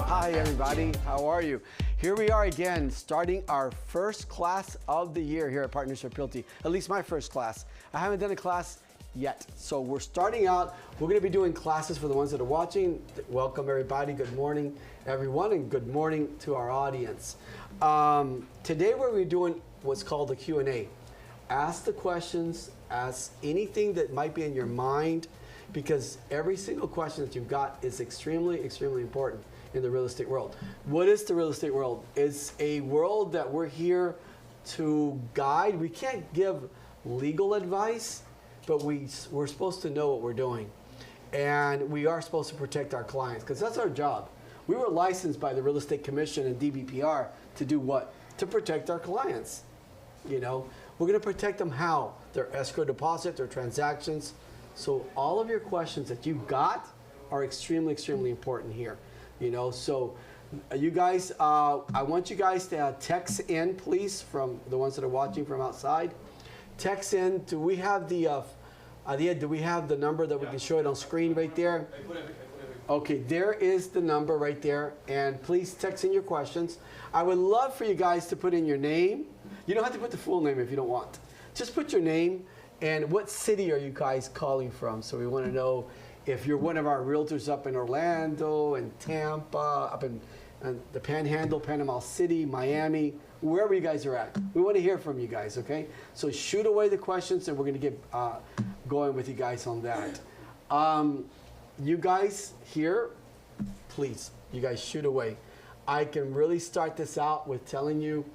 Hi everybody, how are you? Here we are again, starting our first class of the year here at Partnership Realty. At least my first class. I haven't done a class yet. So we're starting out. We're going to be doing classes for the ones that are watching. Welcome everybody. Good morning everyone, and good morning to our audience. Today we're doing what's called the Q&A. Ask the questions, ask anything that might be in your mind, because every single question that you've got is extremely, extremely important in the real estate world. What is the real estate world? It's a world that we're here to guide. We can't give legal advice, but we're supposed to know what we're doing. And we are supposed to protect our clients, because that's our job. We were licensed by the Real Estate Commission and DBPR to do what? To protect our clients. You know, we're going to protect them how? Their escrow deposit, their transactions. So all of your questions that you got are extremely, extremely important here. You know, so you guys, I want you guys to text in, please, from the ones that are watching from outside. Text in. Do we have the do we have the number that we can show it on screen right there? Okay, there is the number right there, and please text in your questions. I would love for you guys to put in your name. You don't have to put the full name if you don't want. Just put your name and what city are you guys calling from. So we want to know if you're one of our realtors up in Orlando and Tampa, up in the Panhandle, Panama City, Miami, wherever you guys are at. We want to hear from you guys, okay? So shoot away the questions, and we're going to get going with you guys on that. You guys here, please, you guys shoot away. I can really start this out with telling you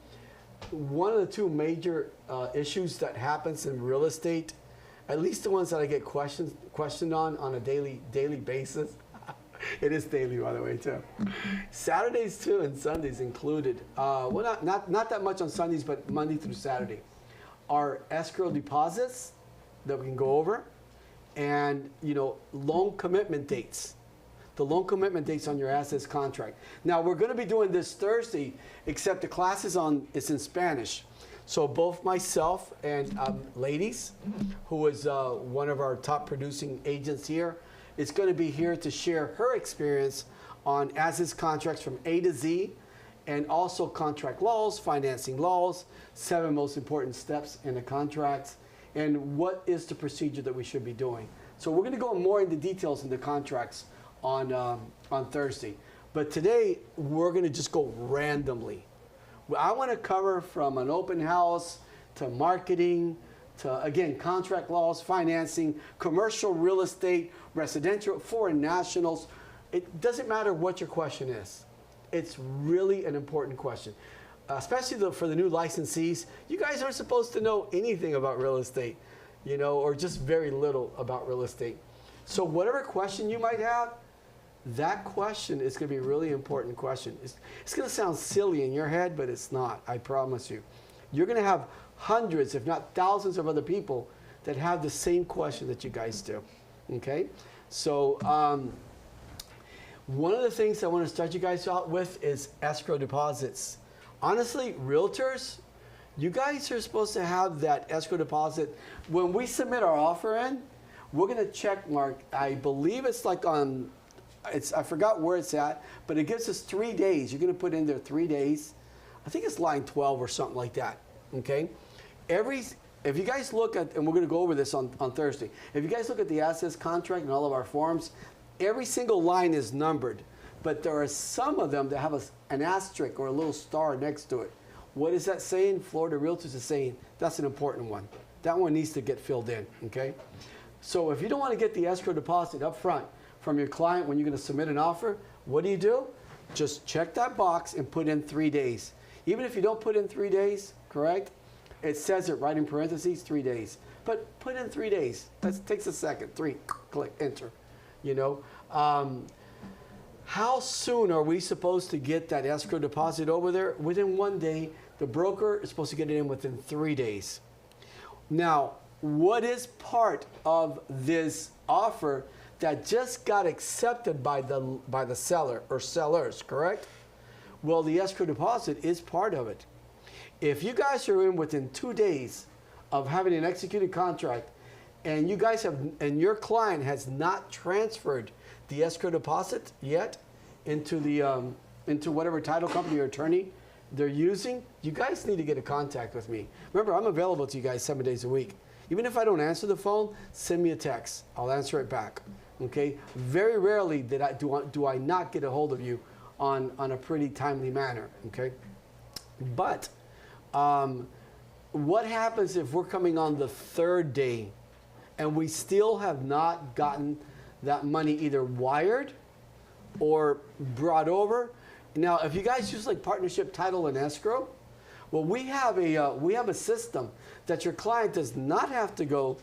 one of the two major issues that happens in real estate, at least the ones that I get questioned on a daily basis. It is daily, by the way, too. Saturdays too, and Sundays included. Well, not that much on Sundays, but Monday through Saturday. Are escrow deposits that we can go over, and loan commitment dates. The loan commitment dates on your assets contract. Now we're going to be doing this Thursday, except the class it's in Spanish. So both myself and ladies, who is one of our top producing agents here, is going to be here to share her experience on assets contracts from A to Z, and also contract laws, financing laws, 7 most important steps in the contracts, and what is the procedure that we should be doing. So we're going to go more into details in the contracts on Thursday. But today, we're going to just go randomly. I want to cover from an open house to marketing to, again, contract laws, financing, commercial real estate, residential, foreign nationals. It doesn't matter what your question is. It's really an important question, especially for the new licensees. You guys aren't supposed to know anything about real estate, or just very little about real estate. So whatever question you might have, that question is going to be a really important question. It's going to sound silly in your head, but it's not, I promise you. You're going to have hundreds, if not thousands of other people that have the same question that you guys do, okay? So one of the things I want to start you guys out with is escrow deposits. Honestly, realtors, you guys are supposed to have that escrow deposit. When we submit our offer in, we're going to check mark, I believe it's like on, I forgot where it's at, but it gives us 3 days. You're going to put in there 3 days. I think it's line 12 or something like that, okay? If you guys look at, and we're going to go over this on Thursday, if you guys look at the assets contract and all of our forms, every single line is numbered, but there are some of them that have an asterisk or a little star next to it. What is that saying? Florida Realtors is saying that's an important one. That one needs to get filled in, okay? So if you don't want to get the escrow deposit up front from your client when you're going to submit an offer, what do? Just check that box and put in 3 days. Even if you don't put in 3 days, correct? It says it right in parentheses, 3 days. But put in 3 days. That takes a second. 3, click, enter. How soon are we supposed to get that escrow deposit over there? Within 1 day. The broker is supposed to get it in within 3 days. Now, what is part of this offer that just got accepted by the seller or sellers, correct? Well, the escrow deposit is part of it. If you guys are in within 2 days of having an executed contract, and you guys have, and your client has not transferred the escrow deposit yet, into whatever title company or attorney they're using, you guys need to get in contact with me. Remember, I'm available to you guys 7 days a week. Even if I don't answer the phone, send me a text. I'll answer it back. Okay? Very rarely do I not get a hold of you on a pretty timely manner. Okay? But what happens if we're coming on the third day and we still have not gotten that money either wired or brought over? Now, if you guys use like partnership title and escrow, well, we have a system that your client does not have to go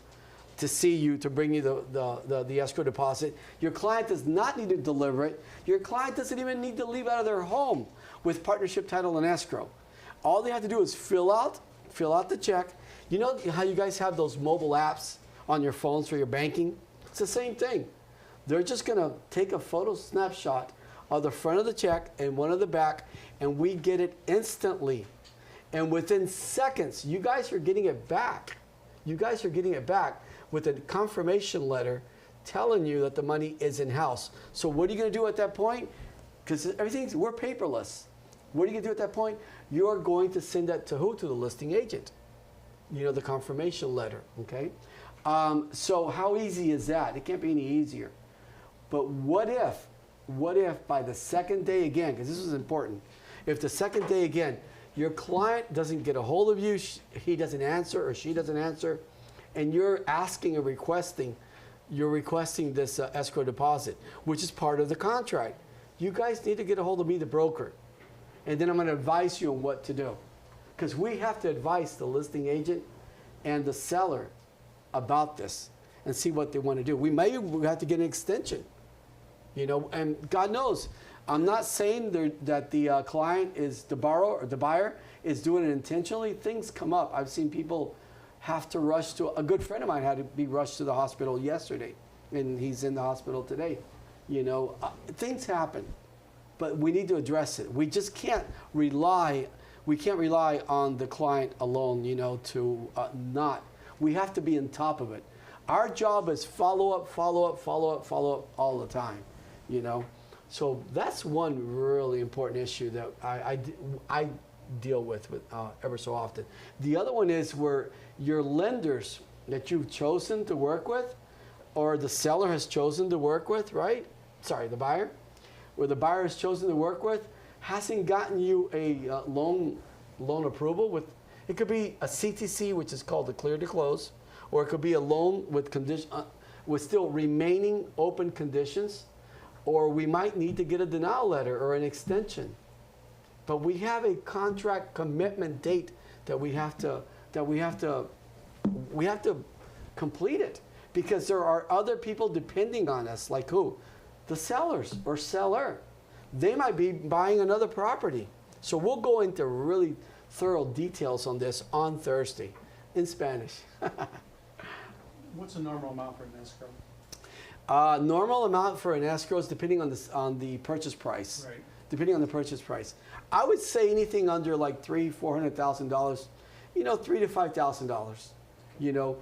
to see you to bring you the escrow deposit. Your client does not need to deliver it. Your client doesn't even need to leave out of their home with partnership title and escrow. All they have to do is fill out the check. You know how you guys have those mobile apps on your phones for your banking? It's the same thing. They're just gonna take a photo snapshot of the front of the check and one of the back, and we get it instantly. And within seconds, you guys are getting it back. You guys are getting it back with a confirmation letter telling you that the money is in-house. So what are you gonna do at that point? Because we're paperless. What are you gonna do at that point? You're going to send that to who? To the listing agent. You know, the confirmation letter, okay? So how easy is that? It can't be any easier. But what if by the second day again, because this is important, if the second day again, your client doesn't get a hold of you, he doesn't answer or she doesn't answer, and you're asking or requesting this escrow deposit, which is part of the contract. You guys need to get a hold of me, the broker, and then I'm going to advise you on what to do. Because we have to advise the listing agent and the seller about this and see what they want to do. We have to get an extension, you know, and God knows, I'm not saying that the client is the borrower or the buyer is doing it intentionally. Things come up. I've seen people have to rush to, a good friend of mine had to be rushed to the hospital yesterday, and he's in the hospital today. You know, things happen, but we need to address it. We just can't rely on the client alone, you know, to we have to be on top of it. Our job is follow up all the time, you know. So that's one really important issue that I deal with ever so often. The other one is where your lenders that you've chosen to work with, or the seller has chosen to work with, right? Sorry, the buyer, where the buyer has chosen to work with, hasn't gotten you a loan approval with. It could be a CTC, which is called a clear to close, or it could be a loan with with still remaining open conditions. Or we might need to get a denial letter or an extension. But we have a contract commitment date that we have to complete it, because there are other people depending on us, like who? The sellers or seller. They might be buying another property. So we'll go into really thorough details on this on Thursday in Spanish. What's the normal amount for an escrow? Normal amount for an escrow is depending on the purchase price. Right. Depending on the purchase price, I would say anything under like $300,000-$400,000, you know, $3,000 to $5,000. You know,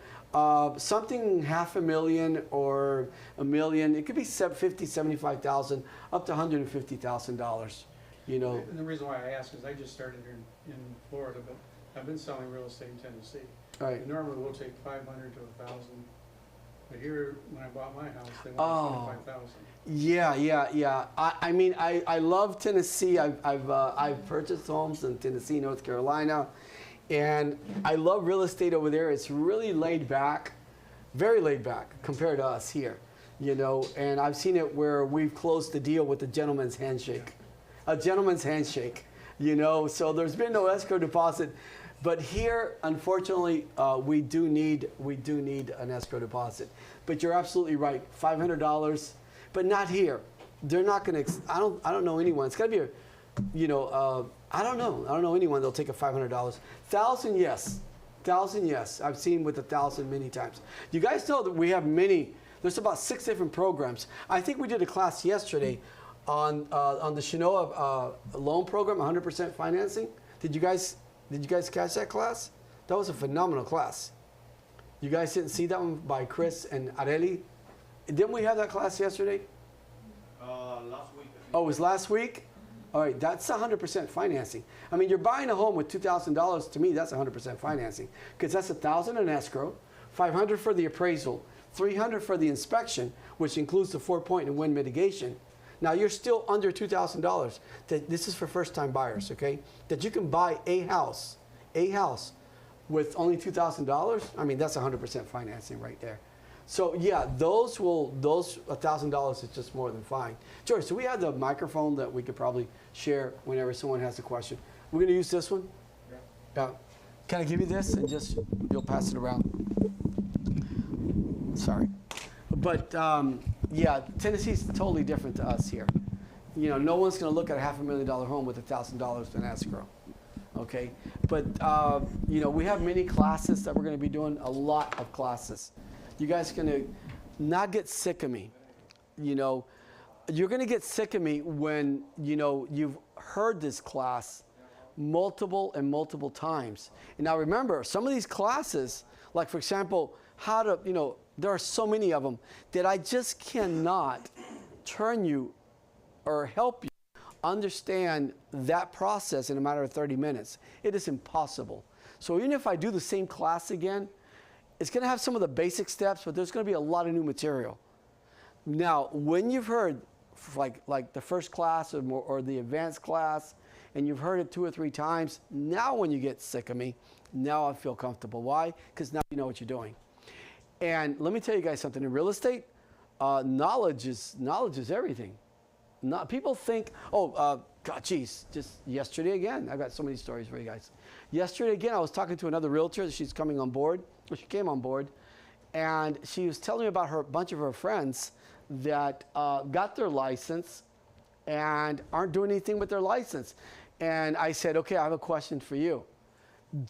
something $500,000 or $1 million. It could be $50,000, $75,000 up to $150,000. You know. And the reason why I ask is I just started here in Florida, but I've been selling real estate in Tennessee. Right. And normally we'll take 500 to 1,000. But here, when I bought my house, they wanted 25,000. Yeah. I mean, I love Tennessee. I've purchased homes in Tennessee, North Carolina, and I love real estate over there. It's really laid back, very laid back compared to us here, you know. And I've seen it where we've closed the deal with a gentleman's handshake, you know. So there's been no escrow deposit. But here, unfortunately, we do need an escrow deposit. But you're absolutely right, $500, but not here. They're not going to. I don't know anyone. It's got to be I don't know anyone that'll take a $500. 1,000, yes. 1,000, yes. I've seen with 1,000 many times. You guys know that we have many. There's about 6 different programs. I think we did a class yesterday on the Shinoa loan program, 100% financing. Did you guys catch that class? That was a phenomenal class. You guys didn't see that one by Chris and Areli? Didn't we have that class yesterday? Last week. Oh, it was last week? All right, that's 100% financing. I mean, you're buying a home with $2,000. To me, that's 100% financing because that's $1,000 in escrow, $500 for the appraisal, $300 for the inspection, which includes the 4-point and wind mitigation. Now, you're still under $2,000. This is for first-time buyers, okay? That you can buy a house with only $2,000. I mean, that's 100% financing right there. So yeah, those $1,000 is just more than fine. George, so we have the microphone that we could probably share whenever someone has a question. We're going to use this one. Yeah. Can I give you this and just you'll pass it around? Sorry, but yeah, Tennessee's totally different to us here. You know, no one's going to look at a $500,000 home with $1,000 in escrow. Okay, but you know, we have many classes that we're going to be doing. A lot of classes. You guys are going to not get sick of me. You know, you're going to get sick of me when, you know, you've heard this class multiple times. And now remember, some of these classes, like for example, how to, you know, there are so many of them that I just cannot turn you or help you understand that process in a matter of 30 minutes. It is impossible. So even if I do the same class again, it's going to have some of the basic steps, but there's going to be a lot of new material. Now, when you've heard like the first class or the advanced class, and you've heard it 2 or 3 times, now when you get sick of me, now I feel comfortable. Why? Because now you know what you're doing. And let me tell you guys something. In real estate, knowledge is everything. People think, oh, God, geez, just yesterday again. I've got so many stories for you guys. Yesterday again, I was talking to another realtor. She's coming on board. Well, she came on board, and she was telling me about a bunch of her friends that got their license and aren't doing anything with their license. And I said, okay, I have a question for you.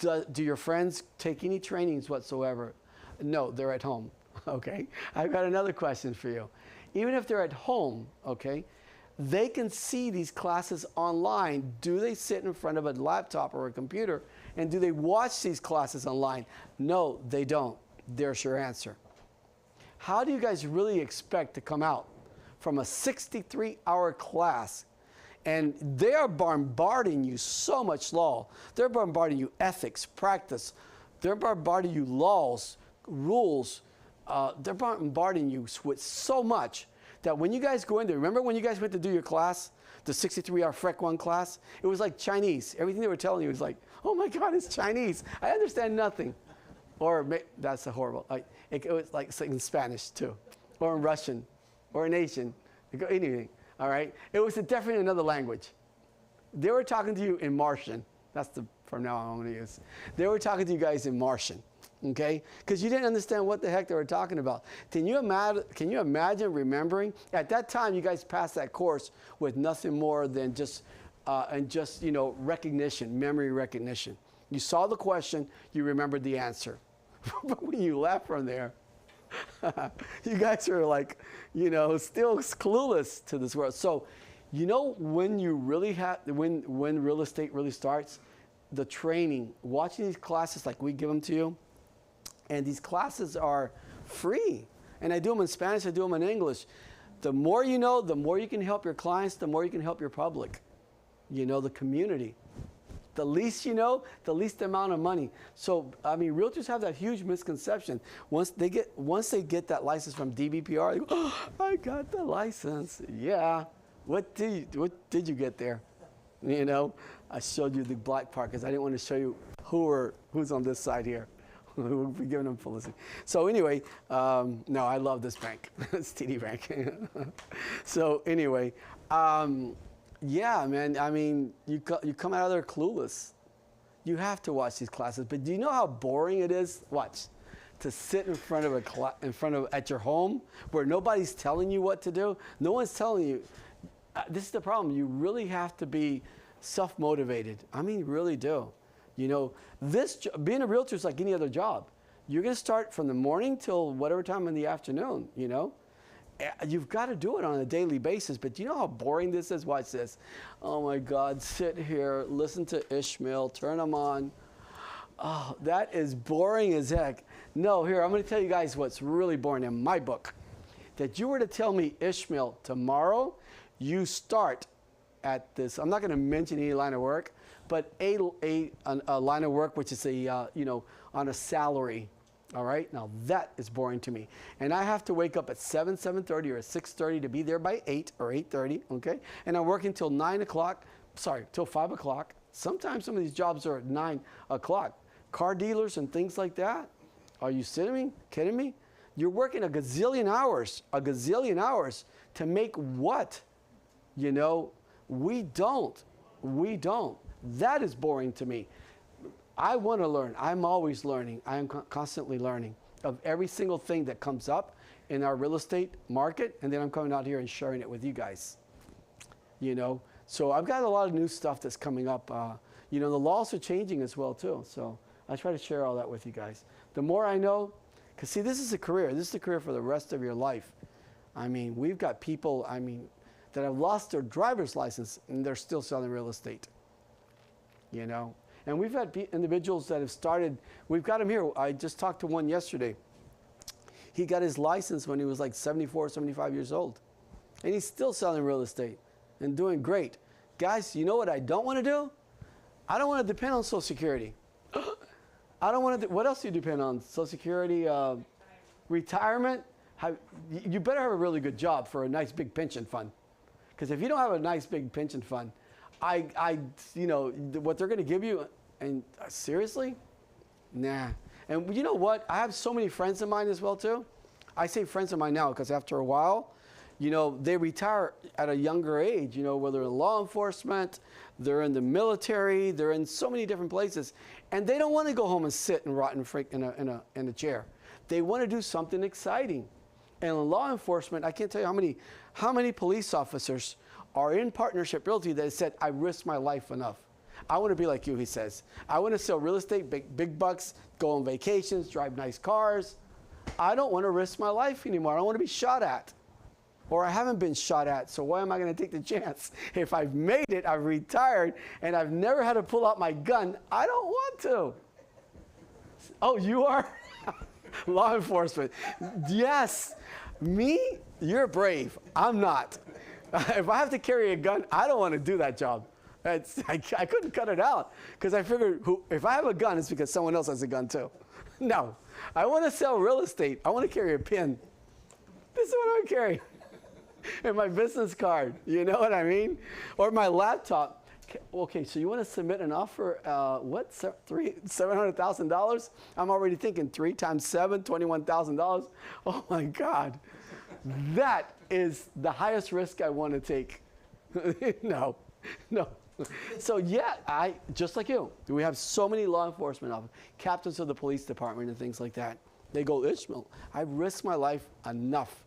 Do your friends take any trainings whatsoever? No, they're at home. Okay. I've got another question for you. Even if they're at home, okay, they can see these classes online. Do they sit in front of a laptop or a computer, and do they watch these classes online? No, they don't. There's your answer. How do you guys really expect to come out from a 63-hour class, and they are bombarding you so much law. They're bombarding you ethics, practice. They're bombarding you laws, rules. They're bombarding you with so much that when you guys go in there, remember when you guys went to do your class, the 63-hour FREC 1 class? It was like Chinese. Everything they were telling you was like, oh my God, it's Chinese. I understand nothing. Or that's a horrible. It was like in Spanish too, or in Russian, or in Asian, anything. All right. It was definitely another language. They were talking to you in Martian. That's from now on I'm going to use. They were talking to you guys in Martian. Okay? Because you didn't understand what the heck they were talking about. Can you imagine remembering? At that time, you guys passed that course with nothing more than just recognition, memory recognition. You saw the question, you remembered the answer. But when you left from there, you guys are like, still clueless to this world. So, when you really when real estate really starts, the training, watching these classes like we give them to you, and these classes are free. And I do them in Spanish, I do them in English. The more you know, the more you can help your clients, the more you can help your public, the community. The least you know, the least amount of money. So, realtors have that huge misconception. Once they get that license from DBPR, they go, oh, I got the license. Yeah. What did you get there? I showed you the black part because I didn't want to show you who's on this side here. We'll be giving them publicity. So anyway, no, I love this bank. It's TD Bank. So anyway, yeah, man. You come out of there clueless. You have to watch these classes. But do you know how boring it is? Watch, to sit in front of at your home where nobody's telling you what to do. No one's telling you. This is the problem. You really have to be self-motivated. Really do. Being a realtor is like any other job. You're going to start from the morning till whatever time in the afternoon. You've got to do it on a daily basis, but do you know how boring this is? Watch this. Oh my God, sit here, listen to Ismael, turn them on. Oh, that is boring as heck. No, here, I'm going to tell you guys what's really boring in my book. that you were to tell me, Ishmael, tomorrow you start at this, I'm not going to mention any line of work, but a line of work which is a, on a salary. All right, now that is boring to me. And I have to wake up at 7:30 or 6:30 to be there by 8 or 8:30, okay? And I'm working till 9 o'clock, till 5 o'clock. Sometimes some of these jobs are at 9 o'clock. Car dealers and things like that. Are you kidding me? You're working a gazillion hours to make what? We don't. That is boring to me. I want to learn. I'm always learning. I am constantly learning of every single thing that comes up in our real estate market, and then I'm coming out here and sharing it with you guys. So I've got a lot of new stuff that's coming up. The laws are changing as well too. So I try to share all that with you guys. The more I know, because see, this is a career. This is a career for the rest of your life. I mean, we've got people, that have lost their driver's license and they're still selling real estate. And we've had individuals that have started, we've got them here. I just talked to one yesterday. He got his license when he was like 74, 75 years old. And he's still selling real estate and doing great. Guys, you know what I don't want to do? I don't want to depend on Social Security. I don't want to, what else do you depend on? Social Security, retirement? You better have a really good job for a nice big pension fund. Because if you don't have a nice big pension fund, what they're going to give you, and seriously? Nah. And you know what? I have so many friends of mine as well too. I say friends of mine now because after a while, they retire at a younger age, whether in law enforcement, they're in the military, they're in so many different places. And they don't want to go home and sit and rot and freak in a chair. They want to do something exciting. And in law enforcement, I can't tell you how many police officers are in Partnership Realty that said, I risked my life enough. I want to be like you, he says. I want to sell real estate, big bucks, go on vacations, drive nice cars. I don't want to risk my life anymore. I don't want to be shot at. Or I haven't been shot at, so why am I going to take the chance? If I've made it, I've retired, and I've never had to pull out my gun, I don't want to. Oh, you are? Law enforcement. Yes. Me? You're brave. I'm not. If I have to carry a gun, I don't want to do that job. I couldn't cut it out because I figured if I have a gun, it's because someone else has a gun too. No, I want to sell real estate. I want to carry a pin. This is what I carry. And my business card, you know what I mean? Or my laptop. Okay, so you want to submit an offer, $700,000? I'm already thinking 3 times 7, $21,000. Oh my God. That is the highest risk I want to take. No. So yeah, just like you, we have so many law enforcement officers, captains of the police department and things like that. They go, Ishmael, I've risked my life enough.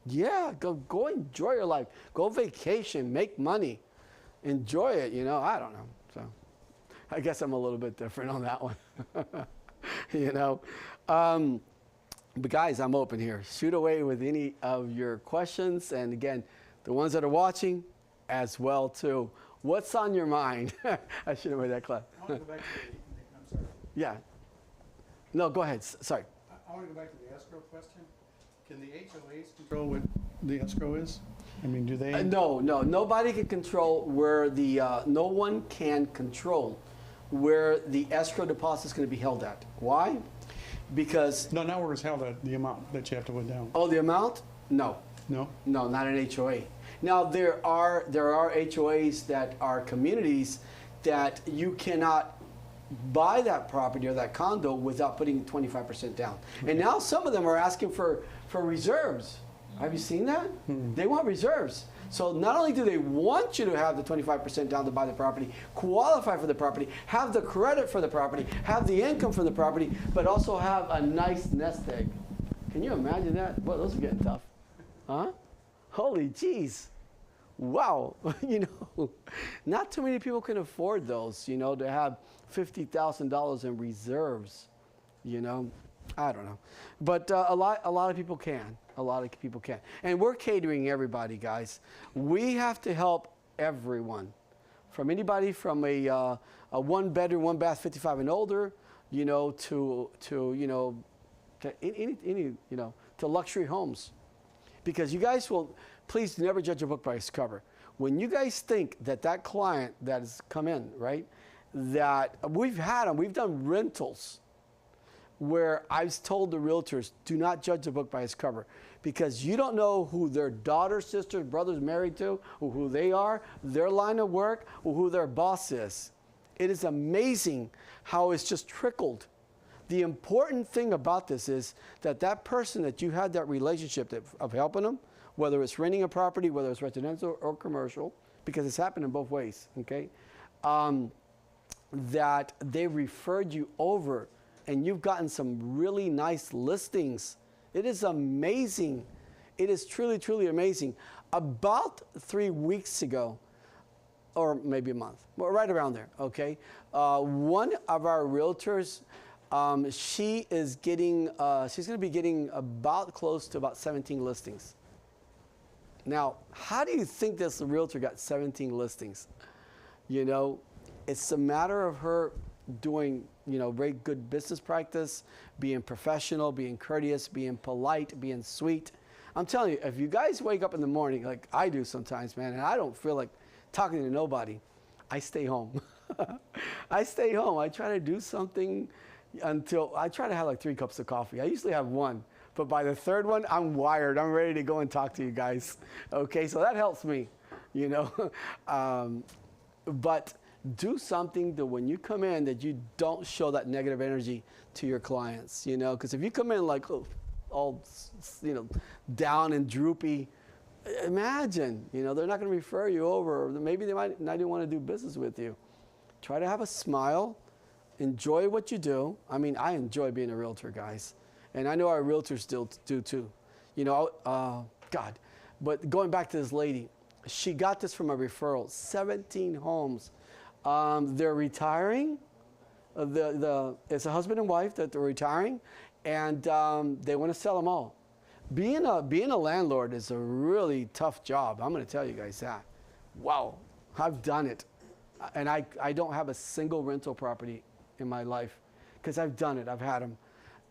Yeah, go enjoy your life. Go vacation, make money. Enjoy it, I don't know. So I guess I'm a little bit different on that one. But guys, I'm open here. Shoot away with any of your questions. And again, the ones that are watching as well too. What's on your mind? I should have made that clap. I want to go back to I'm sorry. Yeah. No, go ahead. Sorry. I want to go back to the escrow question. Can the HOAs control what the escrow is? Do they? No. Nobody can control where no one can control where the escrow deposit is going to be held at. Why? Because. No, not where it's held at, the amount that you have to put down. Oh, the amount? No. No? No, not an HOA. Now, there are HOAs that are communities that you cannot buy that property or that condo without putting 25% down. Okay. And now some of them are asking for reserves. Have you seen that? They want reserves. So not only do they want you to have the 25% down to buy the property, qualify for the property, have the credit for the property, have the income from the property, but also have a nice nest egg. Can you imagine that? Well, those are getting tough. Huh? Holy jeez. Wow. Not too many people can afford those, to have $50,000 in reserves, I don't know. But a lot of people can. A lot of people can. And we're catering everybody, guys. We have to help everyone. From anybody from a 1-bedroom, 1-bath, 55 and older, to luxury homes. because you guys will, please never judge a book by its cover. When you guys think that that client that has come in, right, that we've had them, we've done rentals where I've told the realtors, do not judge a book by its cover, because you don't know who their daughter, sister, brother's married to, or who they are, their line of work, or who their boss is. It is amazing how it's just trickled. The important thing about this is that that person that you had that relationship of helping them, whether it's renting a property, whether it's residential or commercial, because it's happened in both ways, okay, that they referred you over and you've gotten some really nice listings. It is amazing. It is truly, truly amazing. About 3 weeks ago, or maybe a month, but right around there, okay, one of our realtors, she is getting, she's going to be getting about close to about 17 listings. Now, how do you think this realtor got 17 listings? You know, it's a matter of her doing, you know, very good business practice, being professional, being courteous, being polite, being sweet. I'm telling you, if you guys wake up in the morning, like I do sometimes, man, and I don't feel like talking to nobody, I stay home. I stay home. I try to do something until, I try to have like 3 cups of coffee. I usually have 1, but by the 3rd one, I'm wired. I'm ready to go and talk to you guys. Okay, so that helps me, you know. But do something that when you come in that you don't show that negative energy to your clients, you know, because if you come in like, oh, all, you know, down and droopy, imagine, you know, they're not going to refer you over, or maybe they might not even want to do business with you. Try to have a smile, enjoy what you do. I mean, I enjoy being a realtor, guys, and I know our realtors still do too, you know. God, but going back to this lady, she got this from a referral, 17 homes. They're retiring. It's a husband and wife that they're retiring, and they want to sell them all. Being a landlord is a really tough job. I'm going to tell you guys that. Wow, I've done it, and I don't have a single rental property in my life because I've done it. I've had them,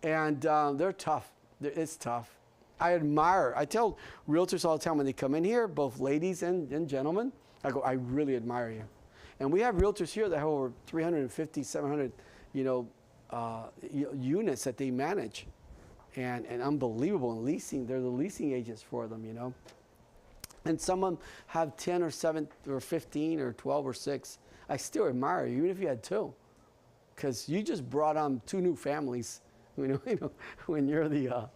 and they're tough. It's tough. I tell realtors all the time when they come in here, both ladies and gentlemen, I go, I really admire you. And we have realtors here that have over 350, 700, you know, units that they manage, and unbelievable in leasing. They're the leasing agents for them, you know. And some of them have 10 or 7 or 15 or 12 or 6. I still admire you, even if you had 2, because you just brought on 2 new families. You know, when you're the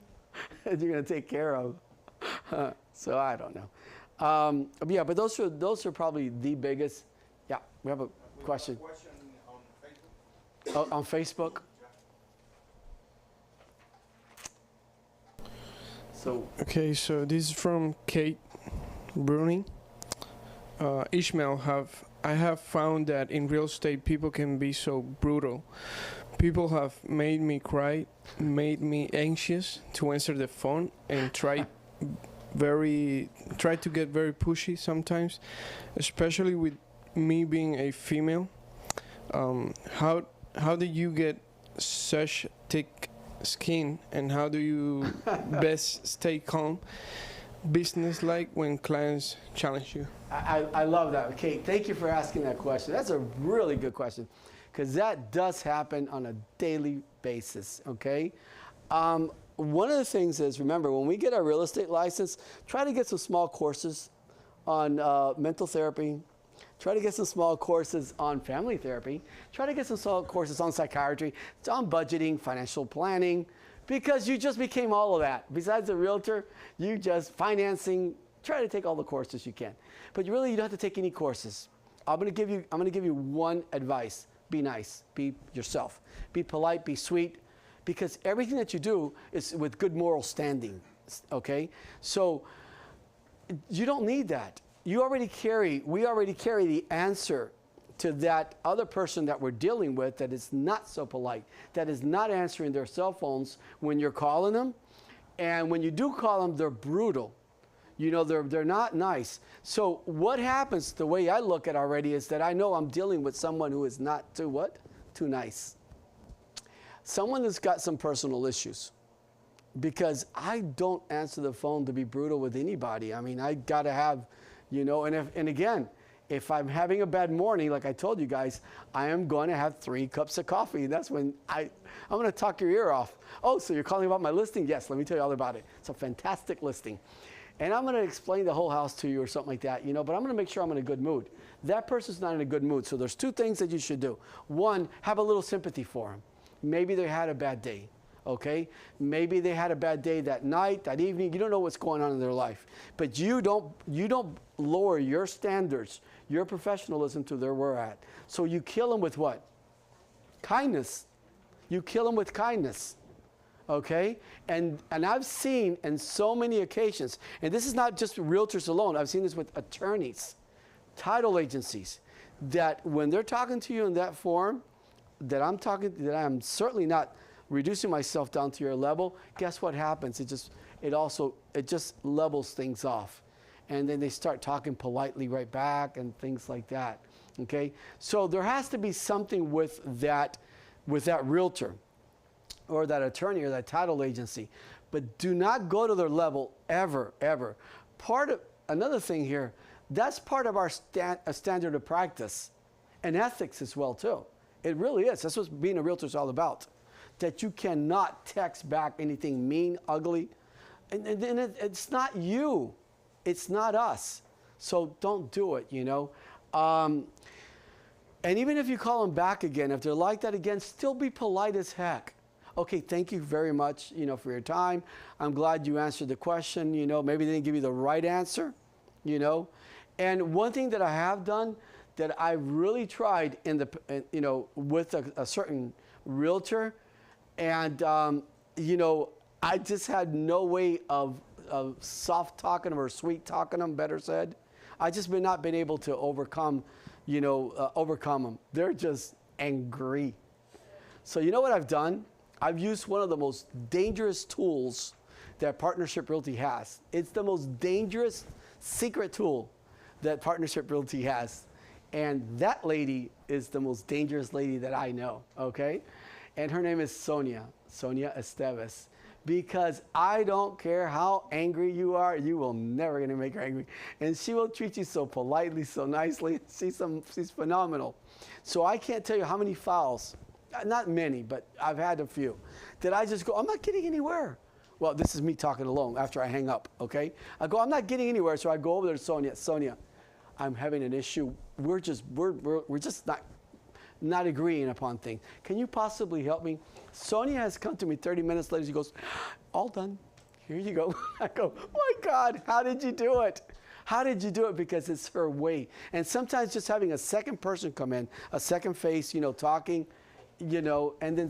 you're going to take care of. So I don't know. Yeah, but those are probably the biggest. Yeah, we have a question. We have a question on Facebook. Oh, on Facebook? So. Okay, so this is from Kate Bruni. Ismael, I have found that in real estate people can be so brutal. People have made me cry, made me anxious to answer the phone, and try to get very pushy sometimes, especially with me being a female. How do you get such thick skin, and how do you best stay calm, business-like when clients challenge you? I love that, Kate. Thank you for asking that question. That's a really good question, because that does happen on a daily basis. Okay. One of the things is, remember, when we get our real estate license, try to get some small courses on mental therapy. Try to get some small courses on family therapy. Try to get some small courses on psychiatry, on budgeting, financial planning, because you just became all of that. Besides a realtor, you just financing. Try to take all the courses you can, but you don't have to take any courses. I'm going to give you one advice: be nice, be yourself, be polite, be sweet, because everything that you do is with good moral standing. Okay, so you don't need that. We already carry the answer to that other person that we're dealing with that is not so polite, that is not answering their cell phones when you're calling them. And when you do call them, they're brutal. You know, they're not nice. So what happens, the way I look at it already, is that I know I'm dealing with someone who is not too nice. Someone that's got some personal issues. because I don't answer the phone to be brutal with anybody. I mean, I got to have, and again, if I'm having a bad morning, like I told you guys, I am going to have 3 cups of coffee. That's when I'm going to talk your ear off. Oh, so you're calling about my listing? Yes, let me tell you all about it. It's a fantastic listing. And I'm going to explain the whole house to you or something like that, but I'm going to make sure I'm in a good mood. That person's not in a good mood. So there's 2 things that you should do. 1, have a little sympathy for them. Maybe they had a bad day. Okay, maybe they had a bad day that night, that evening. You don't know what's going on in their life, but you don't lower your standards, your professionalism to where we're at. So you kill them with what? Kindness. You kill them with kindness. Okay, and I've seen in so many occasions, and this is not just realtors alone. I've seen this with attorneys, title agencies, that when they're talking to you in that form, that I'm certainly not reducing myself down to your level, guess what happens? It just levels things off. And then they start talking politely right back and things like that. Okay? So there has to be something with that realtor or that attorney or that title agency. But do not go to their level ever, ever. Another thing here, that's part of our standard of practice and ethics as well too. It really is. That's what being a realtor is all about. That you cannot text back anything mean, ugly. And it's not you. It's not us. So don't do it, And even if you call them back again, if they're like that again, still be polite as heck. Okay, thank you very much, for your time. I'm glad you answered the question, Maybe they didn't give you the right answer, And one thing that I have done that I really tried with a certain realtor, and, I just had no way of soft talking them or sweet talking them, better said. I just not been able to overcome them. They're just angry. So you know what I've done? I've used one of the most dangerous tools that Partnership Realty has. It's the most dangerous secret tool that Partnership Realty has. And that lady is the most dangerous lady that I know, okay? And her name is Sonia Esteves. Because I don't care how angry you are, you will never gonna make her angry. And she will treat you so politely, so nicely. She's phenomenal. So I can't tell you how many files, not many, but I've had a few, that I just go, I'm not getting anywhere. Well, this is me talking alone after I hang up, okay? I go, I'm not getting anywhere, so I go over there to Sonia. Sonia, I'm having an issue. We're just not agreeing upon things. Can you possibly help me? Sonia has come to me 30 minutes later. She goes, all done. Here you go. I go, my God, how did you do it? How did you do it? Because it's her way. And sometimes just having a second person come in, a second face, talking, and then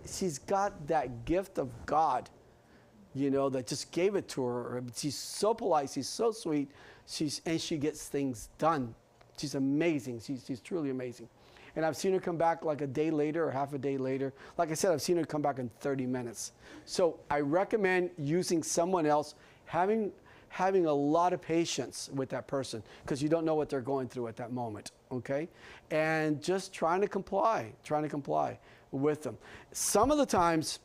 she's got that gift of God, that just gave it to her. She's so polite. She's so sweet. And she gets things done. She's amazing. She's truly amazing. And I've seen her come back like a day later or half a day later. Like I said, I've seen her come back in 30 minutes. So I recommend using someone else, having a lot of patience with that person because you don't know what they're going through at that moment, okay? And just trying to comply with them. Some of the times,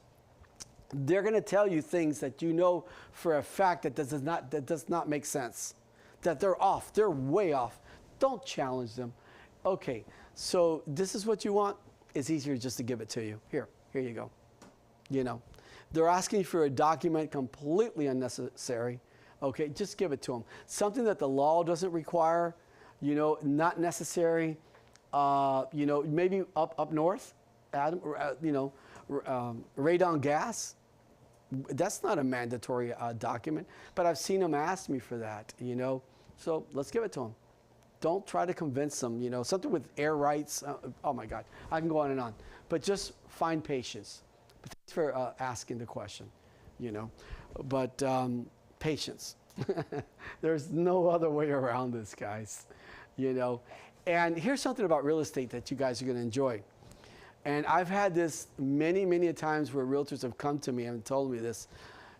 they're going to tell you things that you know for a fact that does not make sense, that they're off, they're way off. Don't challenge them. Okay, so this is what you want. It's easier just to give it to you. Here you go. They're asking for a document completely unnecessary. Okay, just give it to them. Something that the law doesn't require, not necessary. Maybe up north, radon gas. That's not a mandatory document, but I've seen them ask me for that, So let's give it to them. Don't try to convince them, something with air rights. Oh my God, I can go on and on. But just find patience. But thanks for asking the question, But patience. There's no other way around this, guys, And here's something about real estate that you guys are going to enjoy. And I've had this many, many times where realtors have come to me and told me this.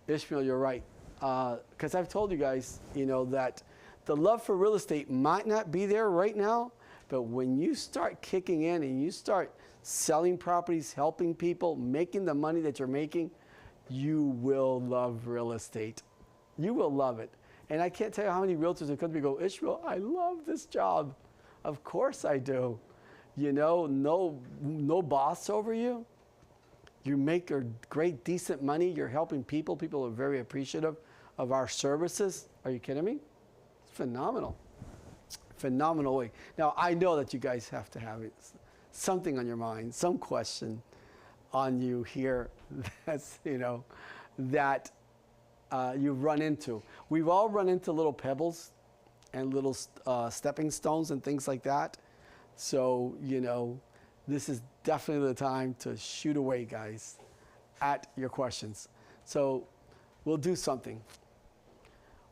Ismael, you're right. Because I've told you guys, that the love for real estate might not be there right now, but when you start kicking in and you start selling properties, helping people, making the money that you're making, you will love real estate. You will love it. And I can't tell you how many realtors have come to me and go, Ishmael, I love this job. Of course I do. You know, no boss over you. You make a great, decent money. You're helping people. People are very appreciative of our services. Are you kidding me? It's phenomenal. Phenomenal way. Now, I know that you guys have to have something on your mind, some question on you here that's, you know, that you've run into. We've all run into little pebbles and little stepping stones and things like that. So, you know, this is definitely the time to shoot away, guys, at your questions. So we'll do something.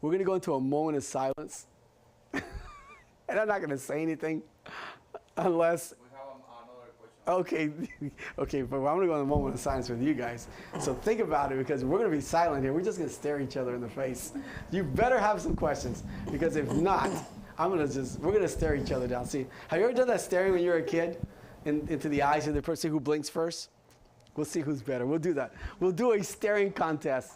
We're going to go into a moment of silence. And I'm not going to say anything unless... We have another question. Okay, okay, but I'm going to go in a moment of silence with you guys. So think about it, because we're going to be silent here. We're just going to stare each other in the face. You better have some questions, because if not, we're going to stare each other down. See, have you ever done that staring when you were a kid into the eyes of the person who blinks first? We'll see who's better. We'll do that. We'll do a staring contest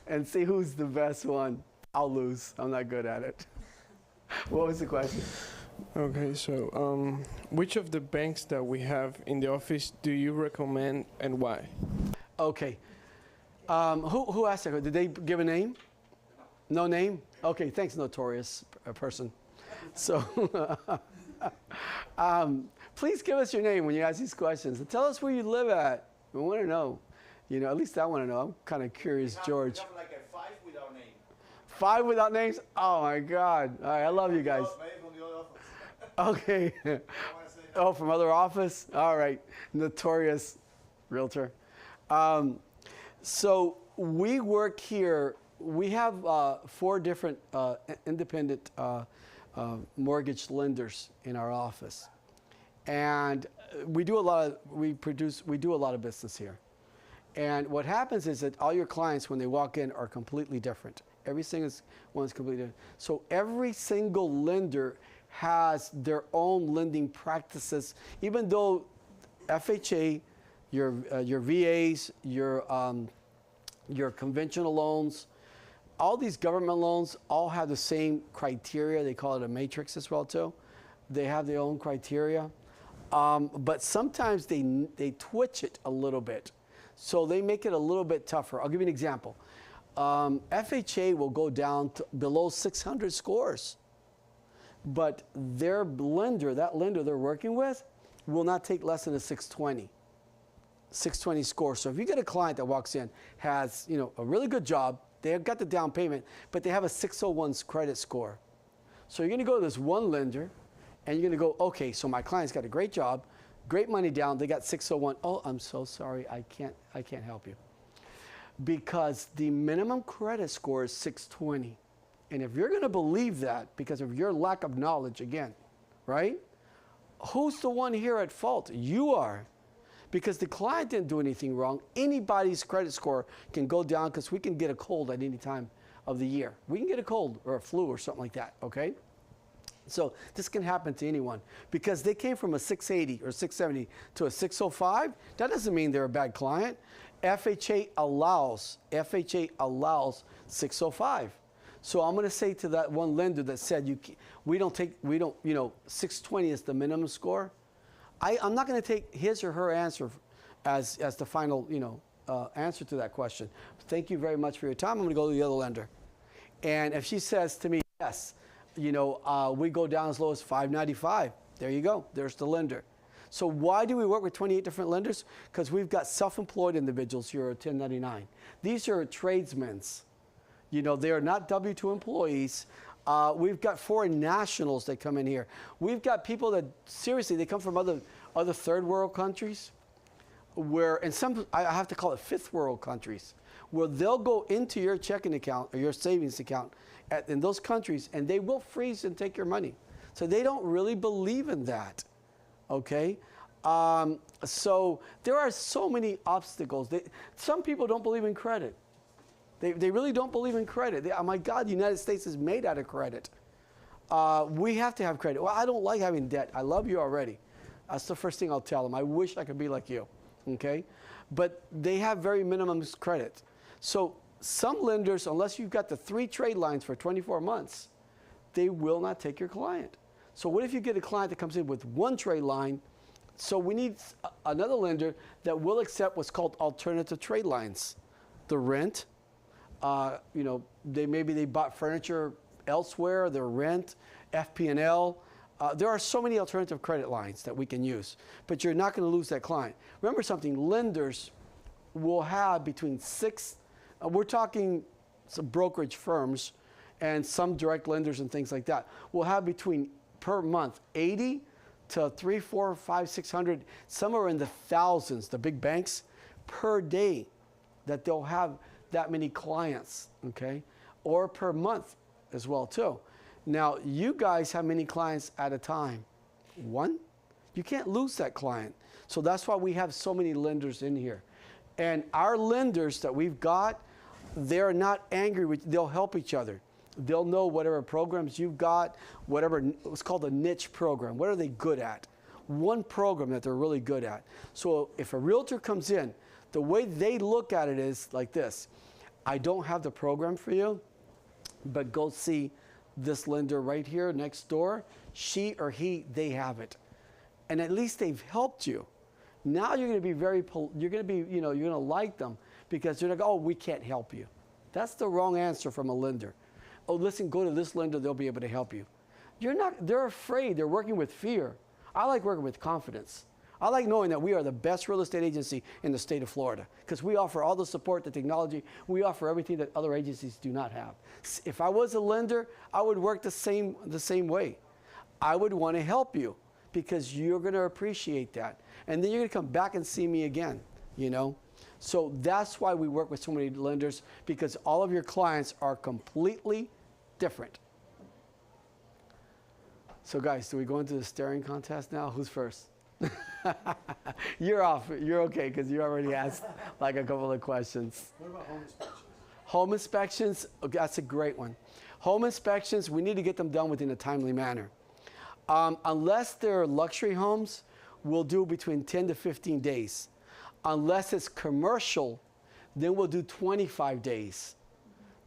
and see who's the best one. I'll lose. I'm not good at it. What was the question? Okay, so which of the banks that we have in the office do you recommend and why? Okay. Who asked that? Did they give a name? No name? Okay, thanks, notorious person. So please give us your name when you ask these questions. And tell us where you live at. We want to know. You know, at least I want to know. I'm kind of curious, George. We have like a 5 without name. 5 without names? Oh, my God. All right, I love you guys. Maybe from the other office. Okay. I want to say that. Oh, from other office? All right. Notorious realtor. So we work here. We have 4 different independent mortgage lenders in our office. And we do a lot of business here. And what happens is that all your clients, when they walk in, are completely different. Every single one is completely different. So every single lender has their own lending practices, even though FHA, your VAs, your conventional loans, all these government loans all have the same criteria. They call it a matrix as well too. They have their own criteria. But sometimes they twitch it a little bit. So they make it a little bit tougher. I'll give you an example. FHA will go down to below 600 scores. But their lender, that lender they're working with, will not take less than a 620 score. So if you get a client that walks in, has, you know, a really good job, they've got the down payment, but they have a 601 credit score. So you're going to go to this one lender, and you're going to go, okay, so my client's got a great job, great money down, they got 601. Oh, I'm so sorry, I can't help you. Because the minimum credit score is 620. And if you're going to believe that because of your lack of knowledge, again, right? Who's the one here at fault? You are. Because the client didn't do anything wrong. Anybody's credit score can go down, because we can get a cold at any time of the year. We can get a cold or a flu or something like that, okay? So this can happen to anyone. Because they came from a 680 or 670 to a 605, that doesn't mean they're a bad client. FHA allows 605. So I'm going to say to that one lender that said, we don't, you know, 620 is the minimum score. I'm not going to take his or her answer as the final, you know, answer to that question. Thank you very much for your time. I'm going to go to the other lender. And if she says to me, yes, you know, we go down as low as 595. There you go. There's the lender. So why do we work with 28 different lenders? Because we've got self-employed individuals who are 1099. These are tradesmen. You know, they are not W-2 employees. We've got foreign nationals that come in here. We've got people that, seriously, they come from other third world countries, where, and some, I have to call it fifth world countries, where they'll go into your checking account or your savings account in those countries, and they will freeze and take your money. So they don't really believe in that, okay? So there are so many obstacles. Some people don't believe in credit. They really don't believe in credit. Oh my God, the United States is made out of credit. We have to have credit. Well, I don't like having debt. I love you already. That's the first thing I'll tell them. I wish I could be like you, okay? but they have very minimum credit. So some lenders, unless you've got the 3 trade lines for 24 months, they will not take your client. So what if you get a client that comes in with 1 trade line? So we need another lender that will accept what's called alternative trade lines. The rent, you know, maybe they bought furniture elsewhere, their rent, FP&L. There are so many alternative credit lines that we can use, but you're not going to lose that client. Remember something, lenders will have between 6, we're talking some brokerage firms and some direct lenders and things like that, will have between per month 80 to 300, 400, 500, 600, somewhere in the thousands, the big banks, per day that they'll have that many clients, okay? Or per month as well too. Now, you guys have many clients at a time. 1? You can't lose that client. So that's why we have so many lenders in here. And our lenders that we've got, they're not angry with, they'll help each other. They'll know whatever programs you've got, whatever, it's called a niche program. What are they good at? One program that they're really good at. So if a realtor comes in, the way they look at it is like this. I don't have the program for you, but go see this lender right here next door. She or he, they have it. And at least they've helped you. Now you're going to be you're going to be, you know, you're going to like them because they're like, oh, we can't help you. That's the wrong answer from a lender. Oh, listen, go to this lender, they'll be able to help you. They're afraid, they're working with fear. I like working with confidence. I like knowing that we are the best real estate agency in the state of Florida because we offer all the support, the technology, we offer everything that other agencies do not have. If I was a lender, I would work the same way. I would want to help you because you're going to appreciate that. And then you're going to come back and see me again, you know? So that's why we work with so many lenders because all of your clients are completely different. So guys, do we go into the staring contest now? Who's first? You're off. You're okay because you already asked like a couple of questions. What about home inspections? Home inspections, okay, that's a great one. Home inspections, we need to get them done within a timely manner. Unless they're luxury homes, we'll do between 10 to 15 days. Unless it's commercial, then we'll do 25 days.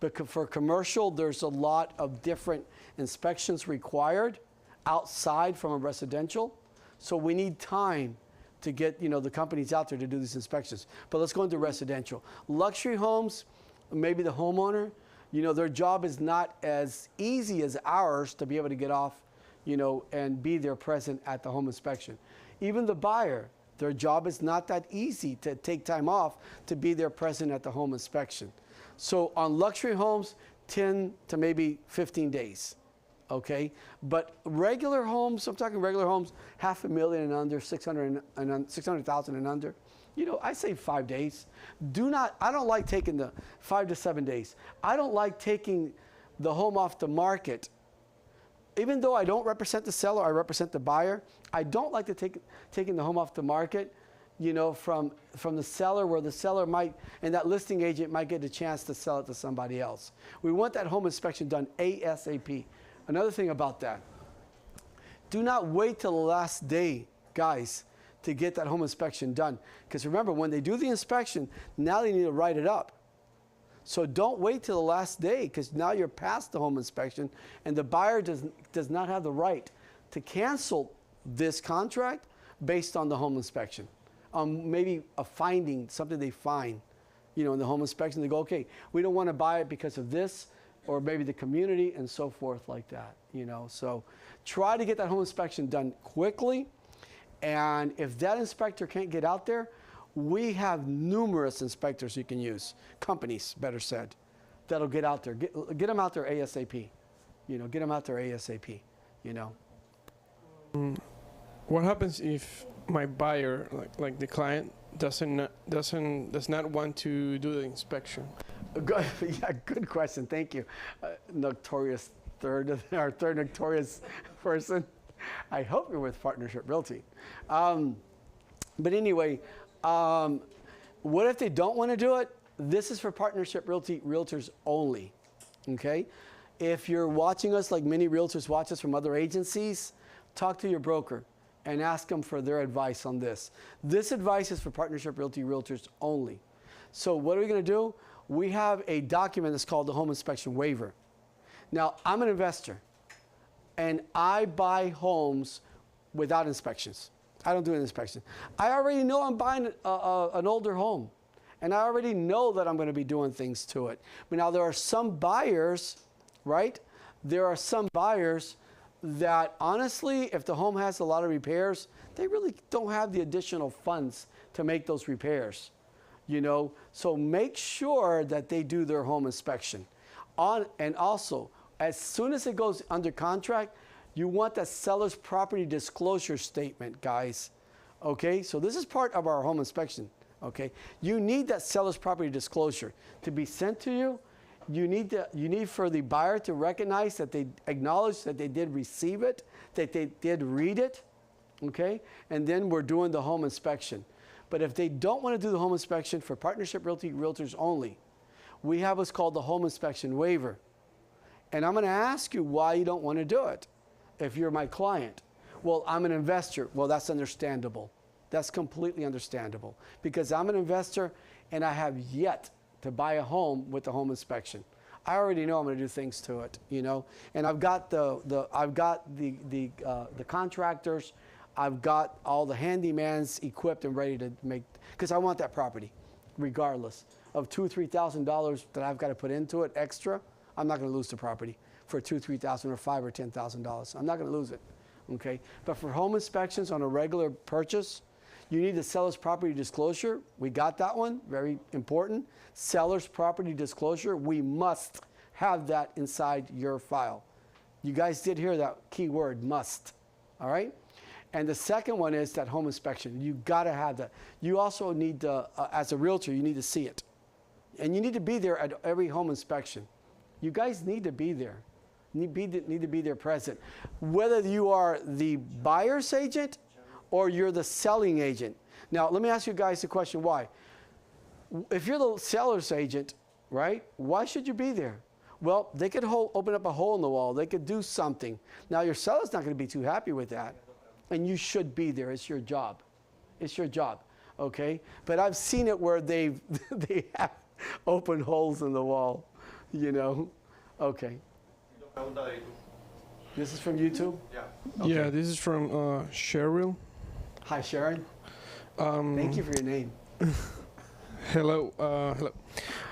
But for commercial, there's a lot of different inspections required outside from a residential. So we need time to get, you know, the companies out there to do these inspections. But let's go into residential. Luxury homes, maybe the homeowner, you know, their job is not as easy as ours to be able to get off, you know, and be there present at the home inspection. Even the buyer, their job is not that easy to take time off to be there present at the home inspection. So on luxury homes, 10 to maybe 15 days, okay? But regular homes, I'm talking regular homes, $500,000 and under, 600,000 and under, you know, I say 5 days. I don't like taking the 5 to 7 days. I don't like taking the home off the market. Even though I don't represent the seller, I represent the buyer. I don't like to taking the home off the market, you know, from the seller where the seller might, and that listing agent might get a chance to sell it to somebody else. We want that home inspection done ASAP. Another thing about that, do not wait till the last day, guys, to get that home inspection done. Because remember, when they do the inspection, now they need to write it up. So don't wait till the last day because now you're past the home inspection and the buyer does not have the right to cancel this contract based on the home inspection. Maybe a finding, something they find, you know, in the home inspection. They go, okay, we don't want to buy it because of this, or maybe the community and so forth like that, you know. So try to get that home inspection done quickly. And if that inspector can't get out there, we have numerous inspectors you can use, companies, better said, that'll get out there. Get them out there ASAP, you know, get them out there ASAP, you know. What happens if my buyer, like the client, does not want to do the inspection? Yeah, good question. Thank you. Notorious our third notorious person. I hope you're with Partnership Realty. But anyway, what if they don't want to do it? This is for Partnership Realty realtors only. Okay. If you're watching us like many realtors watch us from other agencies, talk to your broker and ask them for their advice on this. This advice is for Partnership Realty Realtors only. So what are we going to do? We have a document that's called the home inspection waiver. Now, I'm an investor, and I buy homes without inspections. I don't do an inspection. I already know I'm buying an older home, and I already know that I'm going to be doing things to it. But now there are some buyers, right? There are some buyers that honestly, if the home has a lot of repairs, they really don't have the additional funds to make those repairs. You know, so make sure that they do their home inspection. And also, as soon as it goes under contract, you want that seller's property disclosure statement, guys. Okay, so this is part of our home inspection. Okay, you need that seller's property disclosure to be sent to you. You need for the buyer to recognize that they acknowledge that they did receive it, that they did read it. Okay, and then we're doing the home inspection. But if they don't want to do the home inspection, for Partnership Realty Realtors only, we have what's called the home inspection waiver. And I'm going to ask you why you don't want to do it if you're my client. Well, I'm an investor. Well, that's understandable. That's completely understandable because I'm an investor and I have yet to buy a home with the home inspection. I already know I'm going to do things to it, you know, and I've got the contractors. I've got all the handymans equipped and ready to make, because I want that property, regardless of $2,000 or $3,000 that I've got to put into it extra. I'm not going to lose the property for $2,000, $3,000, or $5,000 or $10,000. I'm not going to lose it, okay? But for home inspections on a regular purchase, you need the seller's property disclosure. We got that one, very important. Seller's property disclosure, we must have that inside your file. You guys did hear that key word, must, all right? And the second one is that home inspection. You got to have that. You also need to, as a realtor, you need to see it. And you need to be there at every home inspection. You guys need to be there. Need to be there present. Whether you are the buyer's agent or you're the selling agent. Now, let me ask you guys the question, why? If you're the seller's agent, right, why should you be there? Well, they could open up a hole in the wall. They could do something. Now, your seller's not going to be too happy with that. And you should be there. It's your job. It's your job, okay? But I've seen it where they have open holes in the wall, you know? Okay. This is from YouTube? Yeah. Okay. Yeah, this is from Cheryl. Hi, Sharon. Thank you for your name. Hello. Hello.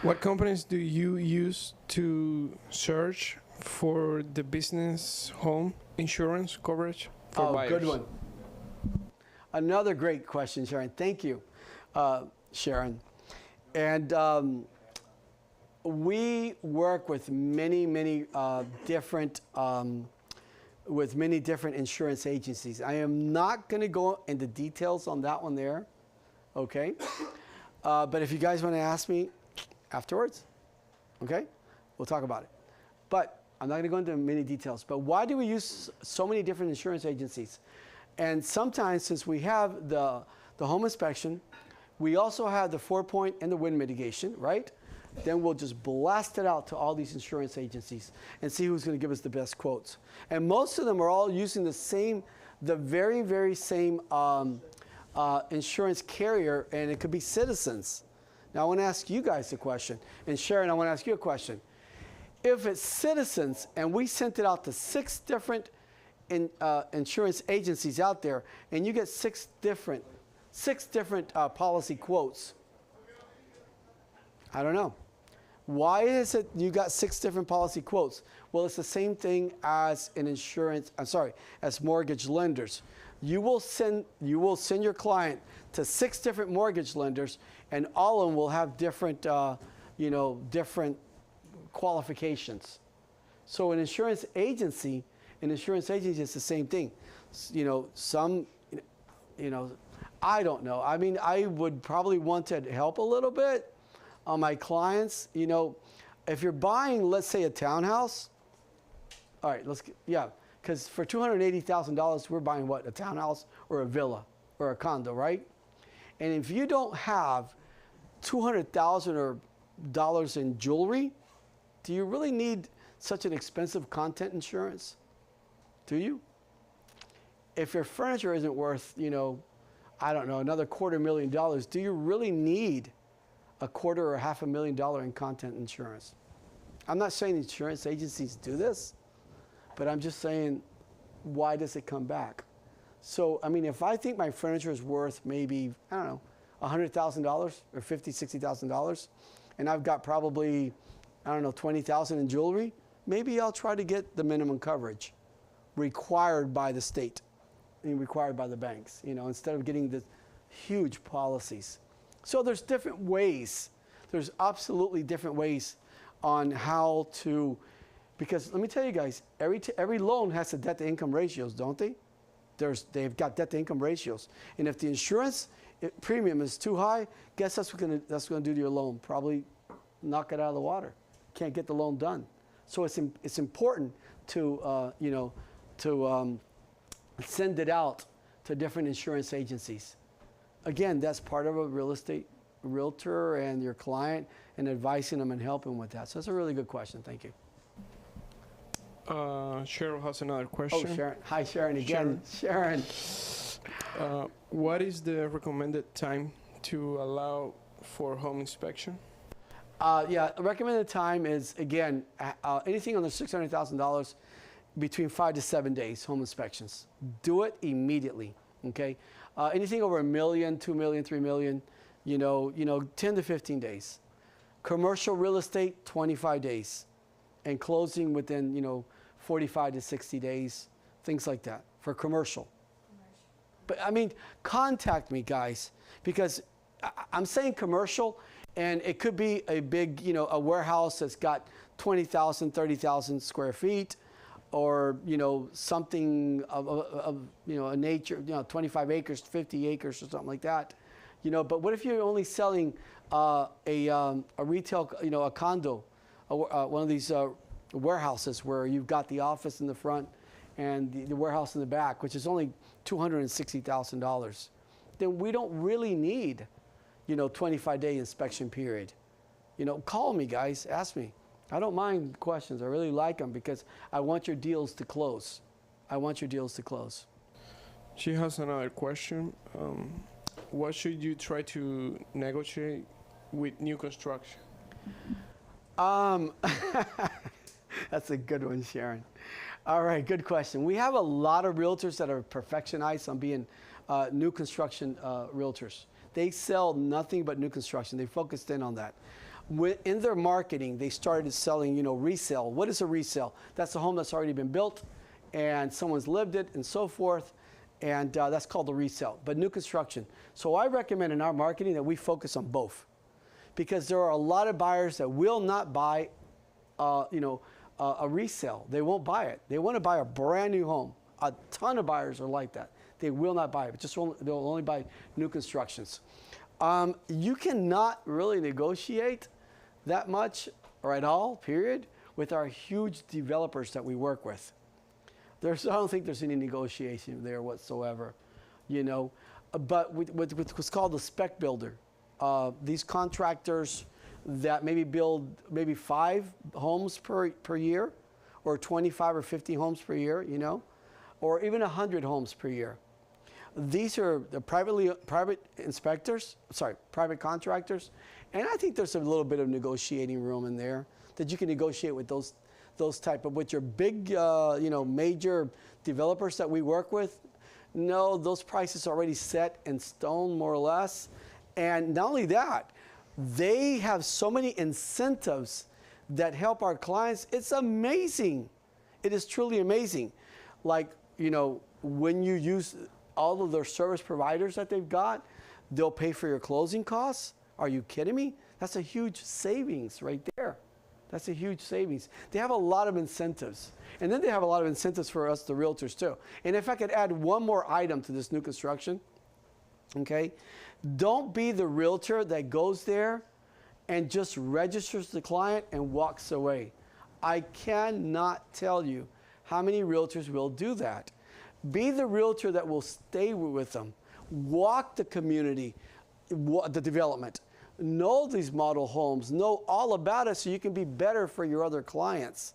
What companies do you use to search for the business home insurance coverage for buyers? Good one. Another great question, Sharon. Thank you, Sharon. And we work with many different insurance agencies. I am not going to go into details on that one there, okay? But if you guys want to ask me afterwards, okay, we'll talk about it. But I'm not going to go into many details. But why do we use so many different insurance agencies? And sometimes, since we have the home inspection, we also have the 4-point and the wind mitigation, right? Then we'll just blast it out to all these insurance agencies and see who's going to give us the best quotes. And most of them are all using the very same insurance carrier, and it could be Citizens. Now I want to ask you guys a question, and Sharon, I want to ask you a question. If it's Citizens and we sent it out to 6 different insurance agencies out there, and you get 6 different policy quotes, I don't know. Why is it you got 6 different policy quotes? Well, it's the same thing as as mortgage lenders. You will send your client to 6 different mortgage lenders, and all of them will have different, different qualifications. So an insurance agency is the same thing. I don't know. I mean, I would probably want to help a little bit on my clients. You know, if you're buying, let's say, a townhouse, all right, because for $280,000, we're buying what, a townhouse or a villa or a condo, right? And if you don't have $200,000 in jewelry, do you really need such an expensive content insurance? Do you? if your furniture isn't worth, I don't know, another $250,000, do you really need a quarter or $500,000 in content insurance? I'm not saying insurance agencies do this, but I'm just saying, why does it come back? So, I mean, if I think my furniture is worth maybe, I don't know, $100,000 or $50,000, $60,000, and I've got probably, I don't know, $20,000 in jewelry, maybe I'll try to get the minimum coverage required by the state and required by the banks, instead of getting the huge policies. So there's different ways. There's absolutely different ways on how to, because let me tell you guys, every loan has a debt-to-income ratios, don't they? They've got debt-to-income ratios, and if the insurance premium is too high, guess that's gonna do to your loan? Probably knock it out of the water. Can't get the loan done. So it's important to send it out to different insurance agencies. Again, that's part of a realtor and your client, and advising them and helping with that. So that's a really good question. Thank you. Cheryl has another question. Oh, Sharon. Hi, Sharon again. Sharon. What is the recommended time to allow for home inspection? Yeah, recommended time is, again, anything under $600,000, between 5 to 7 days, home inspections. Do it immediately, okay? Anything over $1 million, $2 million, $3 million, 10 to 15 days. Commercial real estate, 25 days. And closing within, 45 to 60 days, things like that for commercial. But I mean, contact me, guys, because I'm saying commercial, and it could be a big, a warehouse that's got 20,000, 30,000 square feet, or, something of a nature, 25 acres, 50 acres, or something like that. But what if you're only selling a retail, a condo, one of these warehouses where you've got the office in the front and the warehouse in the back, which is only $260,000, then we don't really need, 25-day inspection period. Call me, guys, ask me. I don't mind questions. I really like them because I want your deals to close. I want your deals to close. She has another question. What should you try to negotiate with new construction? That's a good one, Sharon. All right, good question. We have a lot of realtors that are perfectionists on being new construction realtors. They sell nothing but new construction. They focused in on that. In their marketing, they started selling, resale. What is a resale? That's a home that's already been built and someone's lived it and so forth. And that's called a resale, but new construction. So I recommend in our marketing that we focus on both, because there are a lot of buyers that will not buy, a resale. They won't buy it. They want to buy a brand new home. A ton of buyers are like that. They will not buy it. They'll only buy new constructions. You cannot really negotiate that much or at all, period, with our huge developers that we work with. I don't think there's any negotiation there whatsoever, But with what's called the spec builder, these contractors that maybe build 5 homes per year, or 25 or 50 homes per year, or even 100 homes per year. These are the private contractors, and I think there's a little bit of negotiating room in there that you can negotiate with those type of, with your big, major developers that we work with. No, those prices are already set in stone, more or less. And not only that, they have so many incentives that help our clients. It's amazing. It is truly amazing. Like, when you use all of their service providers that they've got, they'll pay for your closing costs. Are you kidding me? That's a huge savings right there. That's a huge savings. They have a lot of incentives. And then they have a lot of incentives for us, the realtors, too. And if I could add one more item to this new construction, okay? Don't be the realtor that goes there and just registers the client and walks away. I cannot tell you how many realtors will do that. Be the realtor that will stay with them, walk the community, the development, know these model homes, know all about it so you can be better for your other clients,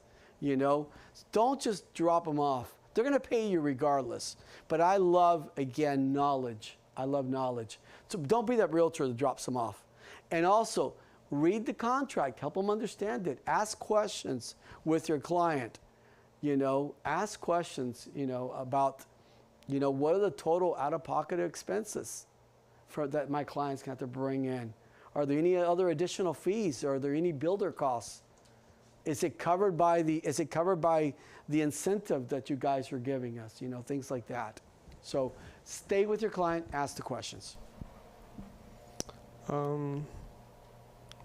Don't just drop them off. They're going to pay you regardless. But I love, again, knowledge. I love knowledge. So don't be that realtor that drops them off. And also, read the contract. Help them understand it. Ask questions with your client. You know, ask questions, you know, about, you know, what are the total out-of-pocket expenses for that my clients have to bring in? Are there any other additional fees? Are there any builder costs? Is it covered by the incentive that you guys are giving us? You know, things like that. So stay with your client, ask the questions.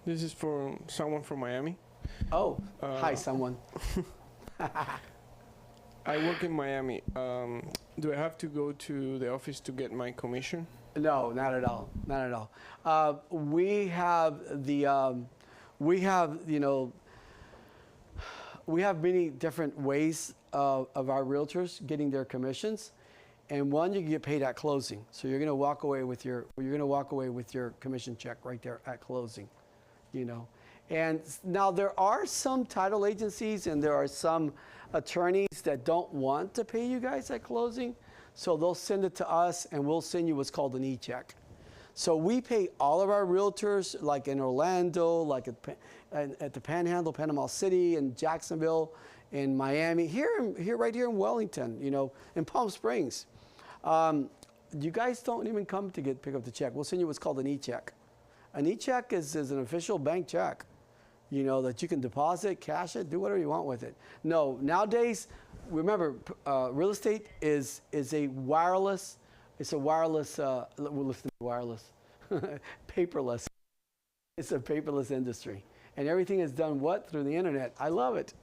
This is for someone from Miami. Oh, hi, someone. I work in Miami. Do I have to go to the office to get my commission? No, not at all. Not at all. We have you know, we have many different ways of our realtors getting their commissions, and one, you can get paid at closing. So you're going to walk away with your commission check right there at closing, you know. And now there are some title agencies and there are some attorneys that don't want to pay you guys at closing. So they'll send it to us and we'll send you what's called an e-check. So we pay all of our realtors, like in Orlando, like at the Panhandle, Panama City, and Jacksonville, in Miami, right here in Wellington, you know, in Palm Springs. You guys don't even come to pick up the check. We'll send you what's called an e-check. An e-check is an official bank check, you know, that you can deposit, cash it, do whatever you want with it. No, nowadays, remember, real estate is a wireless. It's a wireless. Wireless, paperless. It's a paperless industry, and everything is done through the internet. I love it.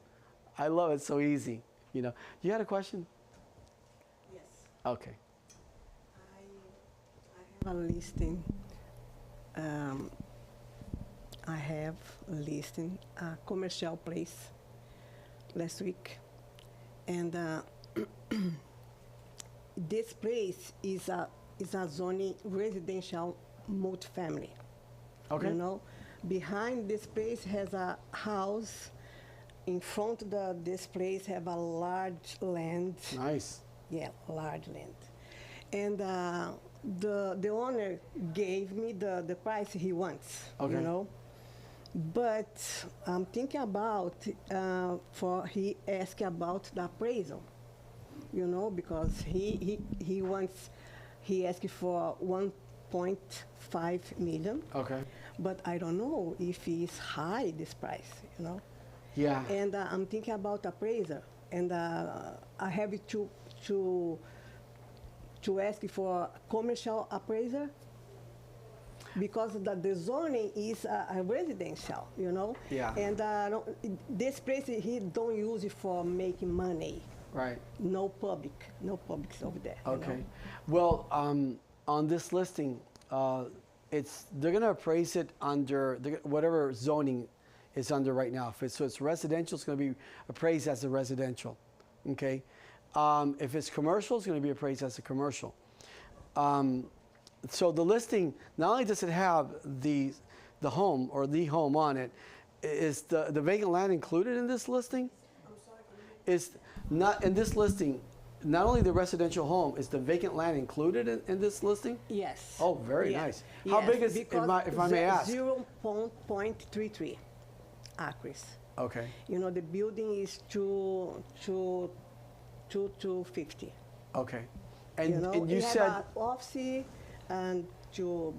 I love it. So easy. You know. You had a question? Yes. Okay. I have a listing. I have a listing, a commercial place last week. And this place is a zoning residential multifamily. Okay. You know, behind this place has a house. In front of this place have a large land. Nice. Yeah, large land. And the owner gave me the price he wants, Okay. you know. But I'm thinking about, he asked about the appraisal, you know, because he asked for 1.5 million. Okay. But I don't know if it's high, this price, you know. Yeah. And I'm thinking about appraiser, and I have to ask for commercial appraiser because the zoning is a residential, you know. Yeah. And this place he don't use it for making money. Right. No publics over there. Okay. You know? Well, on this listing, they're going to appraise it under whatever zoning is under right now. So it's residential, it's going to be appraised as a residential. Okay. If it's commercial, it's going to be appraised as a commercial. So the listing, not only does it have the home or the home on it, is the vacant land included in this listing? Is not in this listing. Not only the residential home, is the vacant land included in this listing? Yes. Oh, very Yeah. nice. How big is, if I may ask? 0.33 acres. Okay. You know, the building is 250. Okay. And You know, and you it have said a office and 2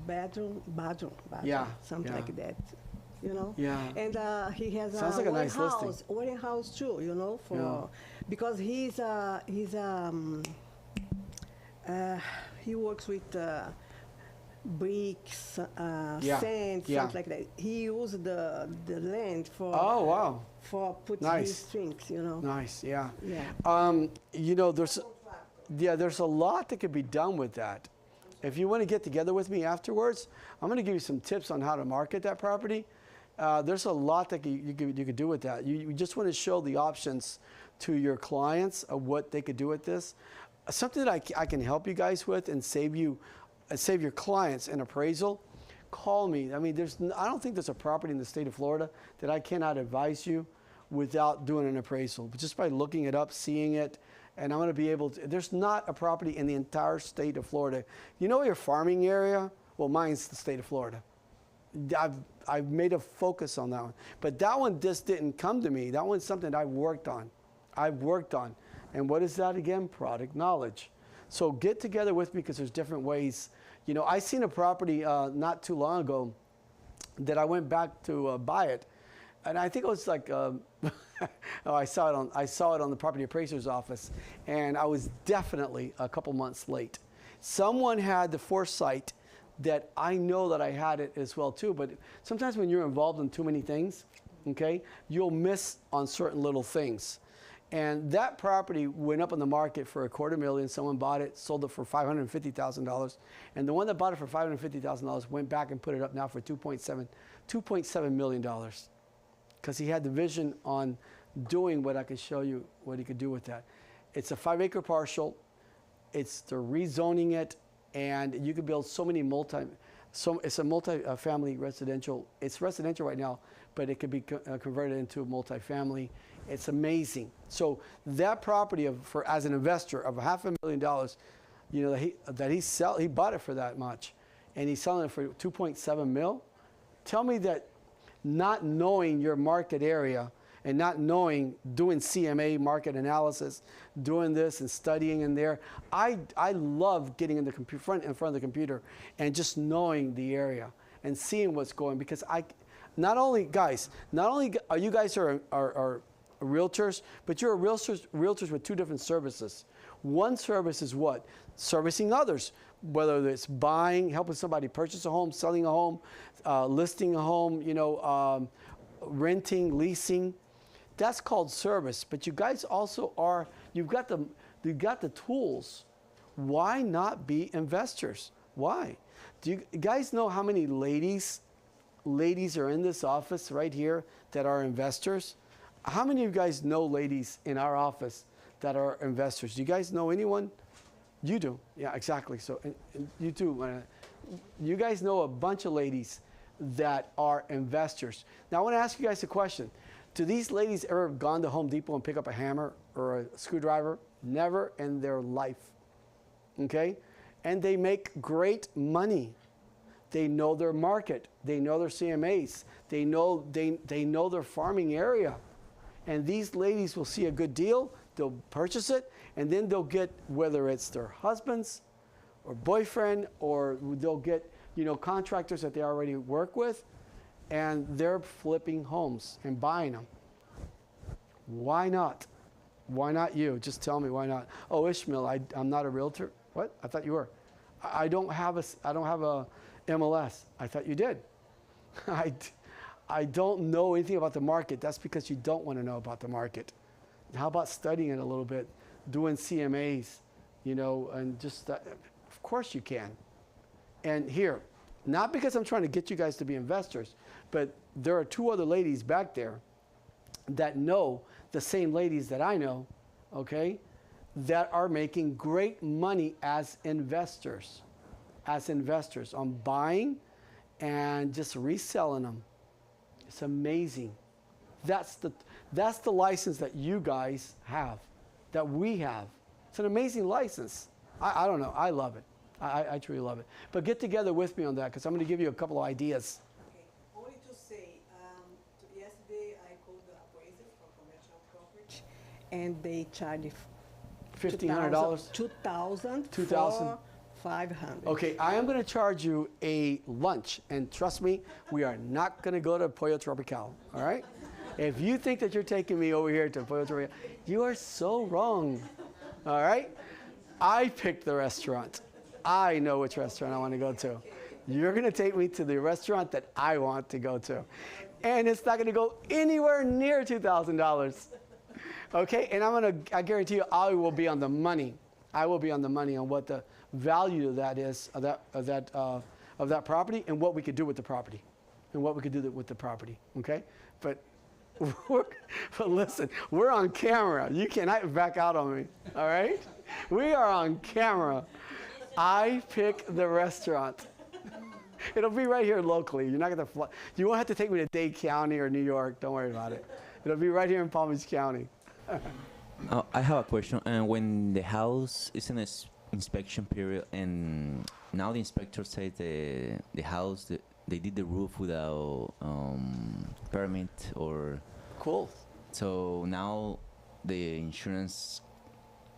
bedroom, Yeah, something yeah. like that. You know. Yeah. And he has Sounds like a nice listing. one house too. You know, because he works with bricks, sand, yeah. something like that. He used the land for oh wow, for putting Nice. his strings. You know. nice, yeah. Yeah. You know, there's a lot that could be done with that. If you want to get together with me afterwards, I'm going to give you some tips on how to market that property. There's a lot that you could do with that. You just want to show the options to your clients of what they could do with this. Something that I can help you guys with and save your clients an appraisal. Call me. I mean, I don't think there's a property in the state of Florida that I cannot advise you without doing an appraisal, but just by looking it up, seeing it, and I'm going to be able to. There's not a property in the entire state of Florida. You know your farming area? Well, mine's the state of Florida. I've made a focus on that one, but that one just didn't come to me. That one's something I've worked on. And what is that again? Product knowledge. So get together with me because there's different ways. You know, I seen a property not too long ago that I went back to buy it, and I think it was like oh, I saw it on the property appraiser's office, and I was definitely a couple months late. Someone had the foresight that I know that I had it as well too, but sometimes when you're involved in too many things, okay, you'll miss on certain little things. And that property went up on the market for $250,000. Someone bought it, sold it for $550,000. And the one that bought it for $550,000 went back and put it up now for $2.7 million. Because he had the vision on doing what I could show you what he could do with that. It's a 5-acre parcel. They're rezoning it, and you could build so many it's a multi-family residential. It's residential right now, but it could be converted into a multi-family. It's amazing. So that property as an investor of $500,000, you know, he bought it for that much, and he's selling it for 2.7 mil. Tell me that not knowing your market area and not knowing, doing CMA market analysis, doing this and studying in there. I love getting in the in front of the computer and just knowing the area and seeing what's going, because not only are you guys are realtors, but you're realtors with two different services. One service is what? Servicing others, whether it's buying, helping somebody purchase a home, selling a home, listing a home, you know, renting, leasing. That's called service. But you guys also you've got the tools. Why not be investors? Why? Do you guys know how many ladies are in this office right here that are investors? How many of you guys know ladies in our office that are investors? Do you guys know anyone? You do. Yeah, exactly. So and you too. You guys know a bunch of ladies that are investors. Now I want to ask you guys a question. Do these ladies ever have gone to Home Depot and pick up a hammer or a screwdriver? Never in their life. Okay? And they make great money. They know their market. They know their CMAs. They know their farming area. And these ladies will see a good deal, they'll purchase it, and then they'll get, whether it's their husbands or boyfriend, or they'll get, you know, contractors that they already work with, and they're flipping homes and buying them. Why not? Why not you? Just tell me why not. Oh, Ismael, I'm not a realtor. What? I thought you were. I don't have a MLS. I thought you did. I don't know anything about the market. That's because you don't want to know about the market. How about studying it a little bit, doing CMAs, you know, and just, of course you can. And here, not because I'm trying to get you guys to be investors, but there are two other ladies back there that know the same ladies that I know, okay, that are making great money as investors on buying and just reselling them. It's amazing. That's the license that you guys have, that we have. It's an amazing license. I don't know. I love it. I truly love it. But get together with me on that, because I'm going to give you a couple of ideas. Okay. Only to say, yesterday I called the appraiser for commercial property, and they charged $1,500? $2,500. Okay, I am going to charge you a lunch, and trust me, we are not going to go to Pollo Tropical, all right? If you think that you're taking me over here to Pollo Tropical, you are so wrong, all right? I picked the restaurant. I know which restaurant I want to go to. You're going to take me to the restaurant that I want to go to. And it's not going to go anywhere near $2,000. Okay? And I guarantee you, I will be on the money. I will be on the money on what the value of that is, of that property, and what we could do with the property. Okay? But listen, we're on camera. You cannot back out on me. All right? We are on camera. I pick the restaurant. It'll be right here locally. You're not going to fly. You won't have to take me to Dade County or New York. Don't worry about it. It'll be right here in Palm Beach County. I have a question. When the house is in a inspection period, and now the inspector says the house they did the roof without permit, or Cool. so now the insurance.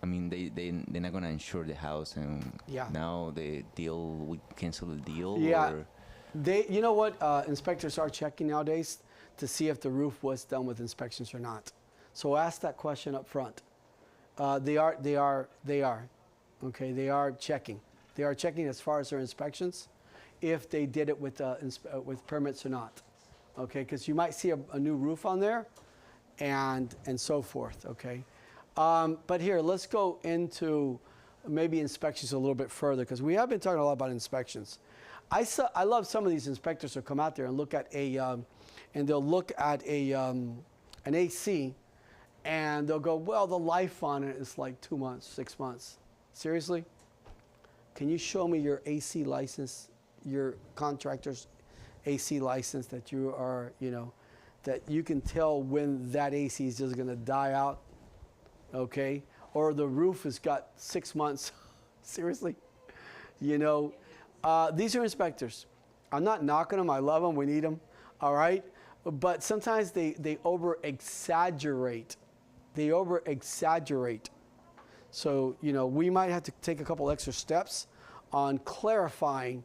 I mean, they're not gonna insure the house, and Yeah. now the deal, we cancel the deal. Yeah. Or You know what? Inspectors are checking nowadays to see if the roof was done with inspections or not. So ask that question up front. They are. Okay, they are checking. They are checking as far as their inspections, if they did it with permits or not. Okay, because you might see a new roof on there, and so forth. Okay, but here let's go into maybe inspections a little bit further, because we have been talking a lot about inspections. I love some of these inspectors who come out there and look at an AC, and they'll go, well, the life on it is like 2 months, 6 months. Seriously? Can you show me your AC license, your contractor's AC license that you are, that you can tell when that AC is just going to die out? Okay? Or the roof has got 6 months. Seriously? These are inspectors. I'm not knocking them. I love them. We need them. All right? But sometimes they over-exaggerate. They over-exaggerate. So, we might have to take a couple extra steps on clarifying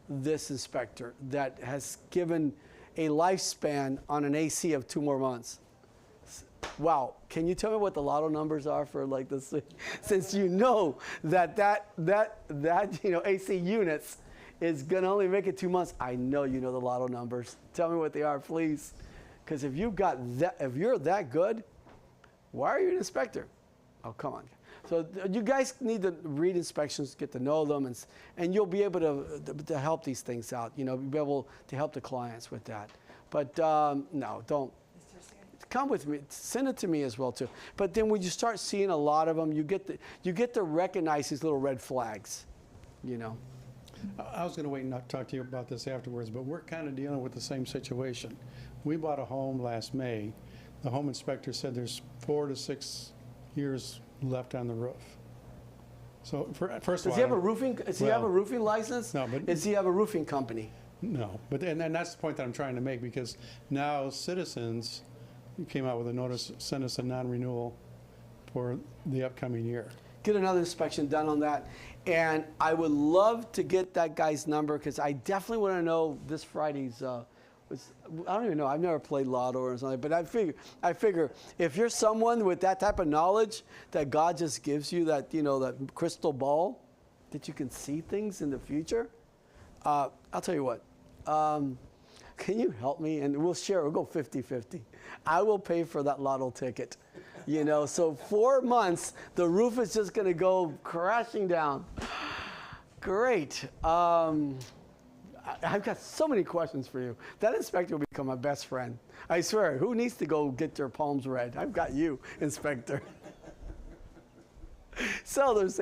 this inspector that has given a lifespan on an AC of 2 more months. Wow, can you tell me what the lotto numbers are for like this? Since you know that AC units is gonna only make it 2 months. I know you know the lotto numbers. Tell me what they are, please. Because if you're that good, why are you an inspector? Oh, come on. So you guys need to read inspections, get to know them, and you'll be able to help these things out. Be able to help the clients with that. But no, don't. Come with me. Send it to me as well too. But then when you start seeing a lot of them, you get to recognize these little red flags. I was going to wait and not talk to you about this afterwards, but we're kind of dealing with the same situation. We bought a home last May. The home inspector said there's 4 to 6 years left on the roof. So first of all, Does he have a roofing? Does he have a well, roofing license? no, but- Does he have a roofing company? No, but and that's the point that I'm trying to make, because now Citizens came out with a notice, sent us a non-renewal for the upcoming year. Get another inspection done on that. And I would love to get that guy's number, because I definitely want to know this Friday's. I don't even know. I've never played lotto or something, but I figure if you're someone with that type of knowledge that God just gives you, that that crystal ball, that you can see things in the future. I'll tell you what. Can you help me? And we'll share. We'll go 50-50. I will pay for that lotto ticket. So 4 months, the roof is just going to go crashing down. Great. I've got so many questions for you. That inspector will become my best friend. I swear. Who needs to go get their palms read? I've got you, inspector. So there's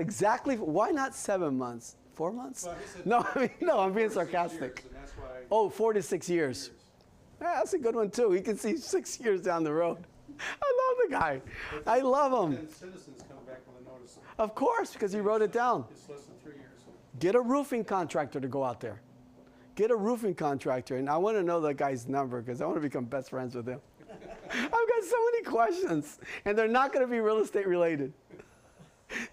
why not 7 months? 4 months? Well, No, I'm being sarcastic. And that's why. Oh, 4 to 6 years. Yeah, that's a good one too. He can see 6 years down the road. I love the guy. I love him. And Citizens come back with a notice. Of course, because he wrote it down. It's less than 3 years. Get a roofing contractor to go out there. Get a roofing contractor, and I want to know that guy's number, because I want to become best friends with him. I've got so many questions, and they're not going to be real estate related.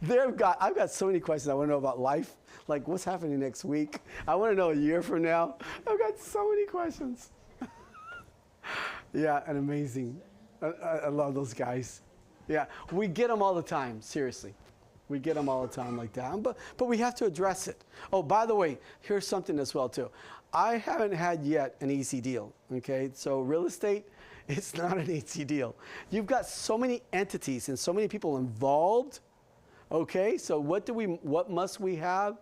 I've got so many questions I want to know about life, like what's happening next week. I want to know a year from now. I've got so many questions. Yeah, and amazing. I love those guys. Yeah, we get them all the time, seriously. We get them all the time like that, but we have to address it. Oh, by the way, here's something as well too. I haven't had yet an easy deal, okay? So real estate, it's not an easy deal. You've got so many entities and so many people involved, okay? So what must we have?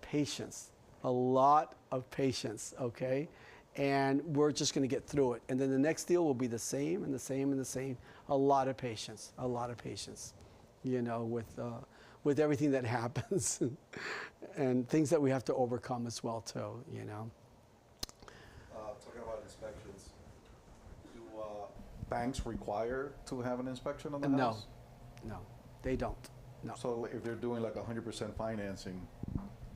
Patience, a lot of patience, okay? And we're just gonna get through it. And then the next deal will be the same and the same and the same. A lot of patience, with everything that happens and things that we have to overcome as well too, Talking about inspections, banks require to have an inspection on the No, house? no, they don't. No. So if they're doing like 100% financing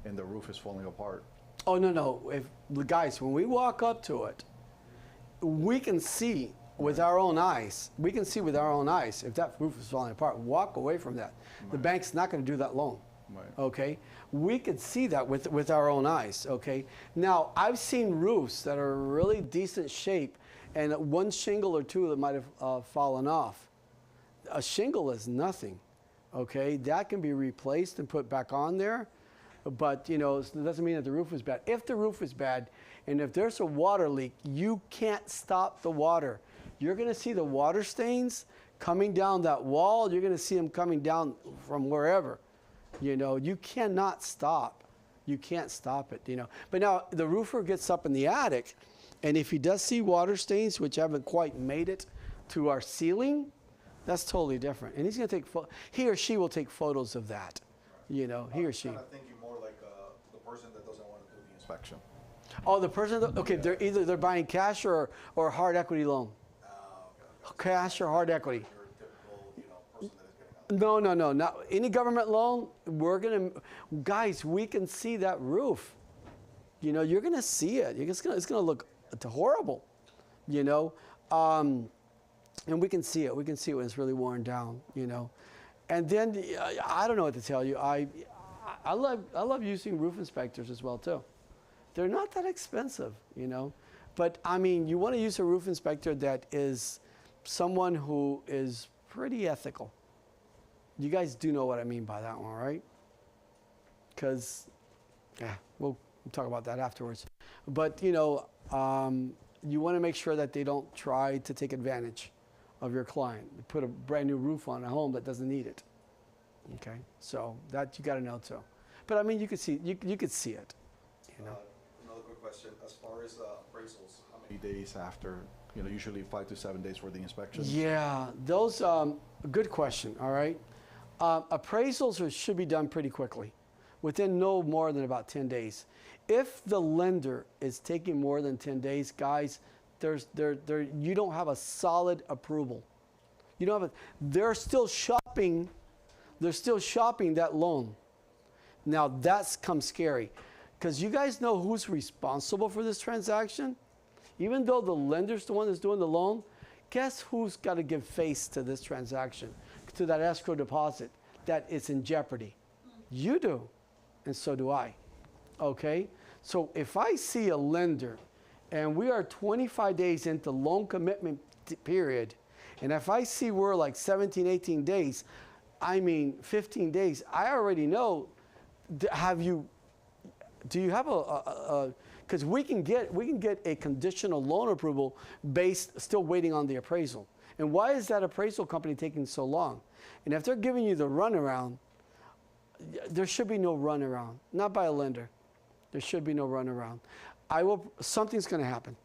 and the roof is falling apart, Oh, no, no. Guys, when we walk up to it, we can see with our own eyes. We can see with our own eyes if that roof is falling apart. Walk away from that. The bank's not going to do that loan. Right. Okay, we could see that with our own eyes. Okay, now I've seen roofs that are really decent shape, and one shingle or two that might have fallen off. A shingle is nothing. Okay, that can be replaced and put back on there, but you know it doesn't mean that the roof is bad. If the roof is bad, and if there's a water leak, you can't stop the water. You're going to see the water stains coming down that wall. You're going to see them coming down from wherever. You know, you cannot stop. You can't stop it, you know. But now the roofer gets up in the attic, and if he does see water stains, which haven't quite made it to our ceiling, that's totally different. And he's going to take, he or she will take photos of that, you know, he or she. I'm thinking more like the person that doesn't want to do the inspection. Oh, the person, okay, they're buying cash or hard equity loan. Cash or hard equity. Your typical, you know, person that is getting out. No. Not any government loan. We're gonna, guys. We can see that roof. You know, you're gonna see it. It's gonna look horrible. You know, and we can see it. We can see it when it's really worn down. You know, and then I don't know what to tell you. I love using roof inspectors as well too. They're not that expensive. You know, but I mean, you want to use a roof inspector that is someone who is pretty ethical. You guys do know what I mean by that one, right? Because, yeah, we'll talk about that afterwards. But, you know, you want to make sure that they don't try to take advantage of your client. Put a brand new roof on a home that doesn't need it. Okay, so that you got to know too. But I mean, you could see you could see it. You know. Another quick question. As far as appraisals, how many days after? You know, usually 5 to 7 days for the inspection. Yeah, those, good question, all right. Appraisals should be done pretty quickly, within no more than about 10 days. If the lender is taking more than 10 days, guys, you don't have a solid approval. You don't have they're still shopping that loan. Now that's come scary, because you guys know who's responsible for this transaction? Even though the lender's the one that's doing the loan, guess who's got to give face to this transaction, to that escrow deposit that is in jeopardy? You do, and so do I. Okay? So if I see a lender, and we are 25 days into loan commitment period, and if I see we're like 17, 18 days, I mean 15 days, I already know, do you have because we can get a conditional loan approval based, still waiting on the appraisal. And why is that appraisal company taking so long? And if they're giving you the runaround, there should be no runaround, not by a lender. There should be no runaround. Something's going to happen.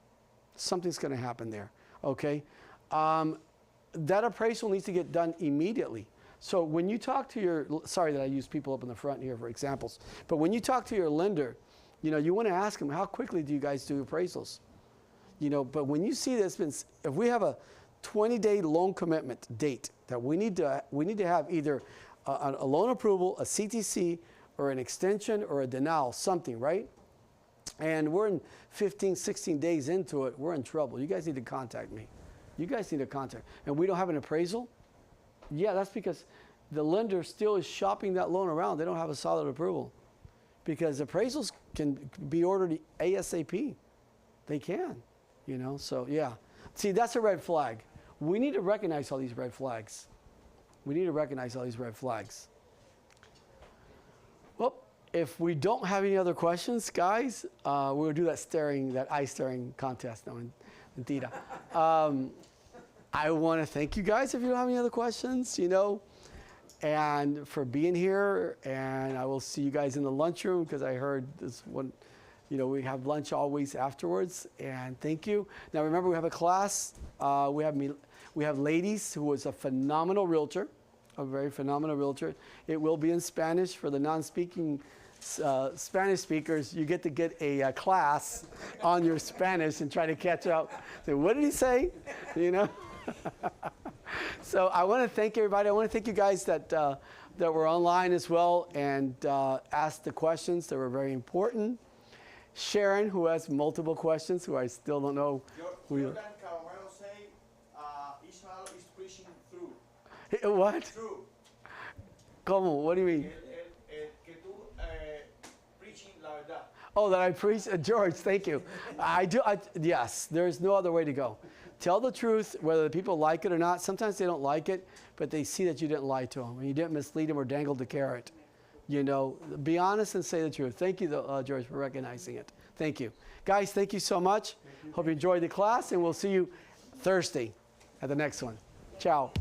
Something's going to happen there, okay? That appraisal needs to get done immediately. So when you talk to sorry that I use people up in the front here for examples, but when you talk to your lender, you know, you want to ask them, how quickly do you guys do appraisals? You know, but when you see this, if we have a 20-day loan commitment date that we need to have either a loan approval, a CTC, or an extension or a denial, something, right? And we're in 15, 16 days into it, we're in trouble. You guys need to contact me. You guys need to contact. And we don't have an appraisal? Yeah, that's because the lender still is shopping that loan around. They don't have a solid approval. Because appraisals can be ordered ASAP. They can, you know, so yeah. See, that's a red flag. We need to recognize all these red flags. We need to recognize all these red flags. Well, if we don't have any other questions, guys, we'll do that eye staring contest. No, mentira. I want to thank you guys if you don't have any other questions, you know, and for being here. And I will see you guys in the lunchroom, because I heard this one, you know, we have lunch always afterwards. And thank you. Now remember, we have a class. We have ladies who is a phenomenal realtor, a very phenomenal realtor. It will be in Spanish for the non-speaking Spanish speakers. You get to get a class on your Spanish and try to catch up. So what did he say? You know. So I want to thank everybody. I want to thank you guys that were online as well and asked the questions that were very important. Sharon, who has multiple questions, who I still don't know. Jordan Camarero say Ismael is preaching through. What? Through. ¿Cómo? What do you mean? Que tú preaching la verdad. Oh, that I preach? George, thank you. I do. Yes, there's no other way to go. Tell the truth, whether the people like it or not. Sometimes they don't like it, but they see that you didn't lie to them and you didn't mislead them or dangle the carrot. You know, be honest and say the truth. Thank you, George, for recognizing it. Thank you. Guys, thank you so much. Hope you enjoyed the class, and we'll see you Thursday at the next one. Ciao.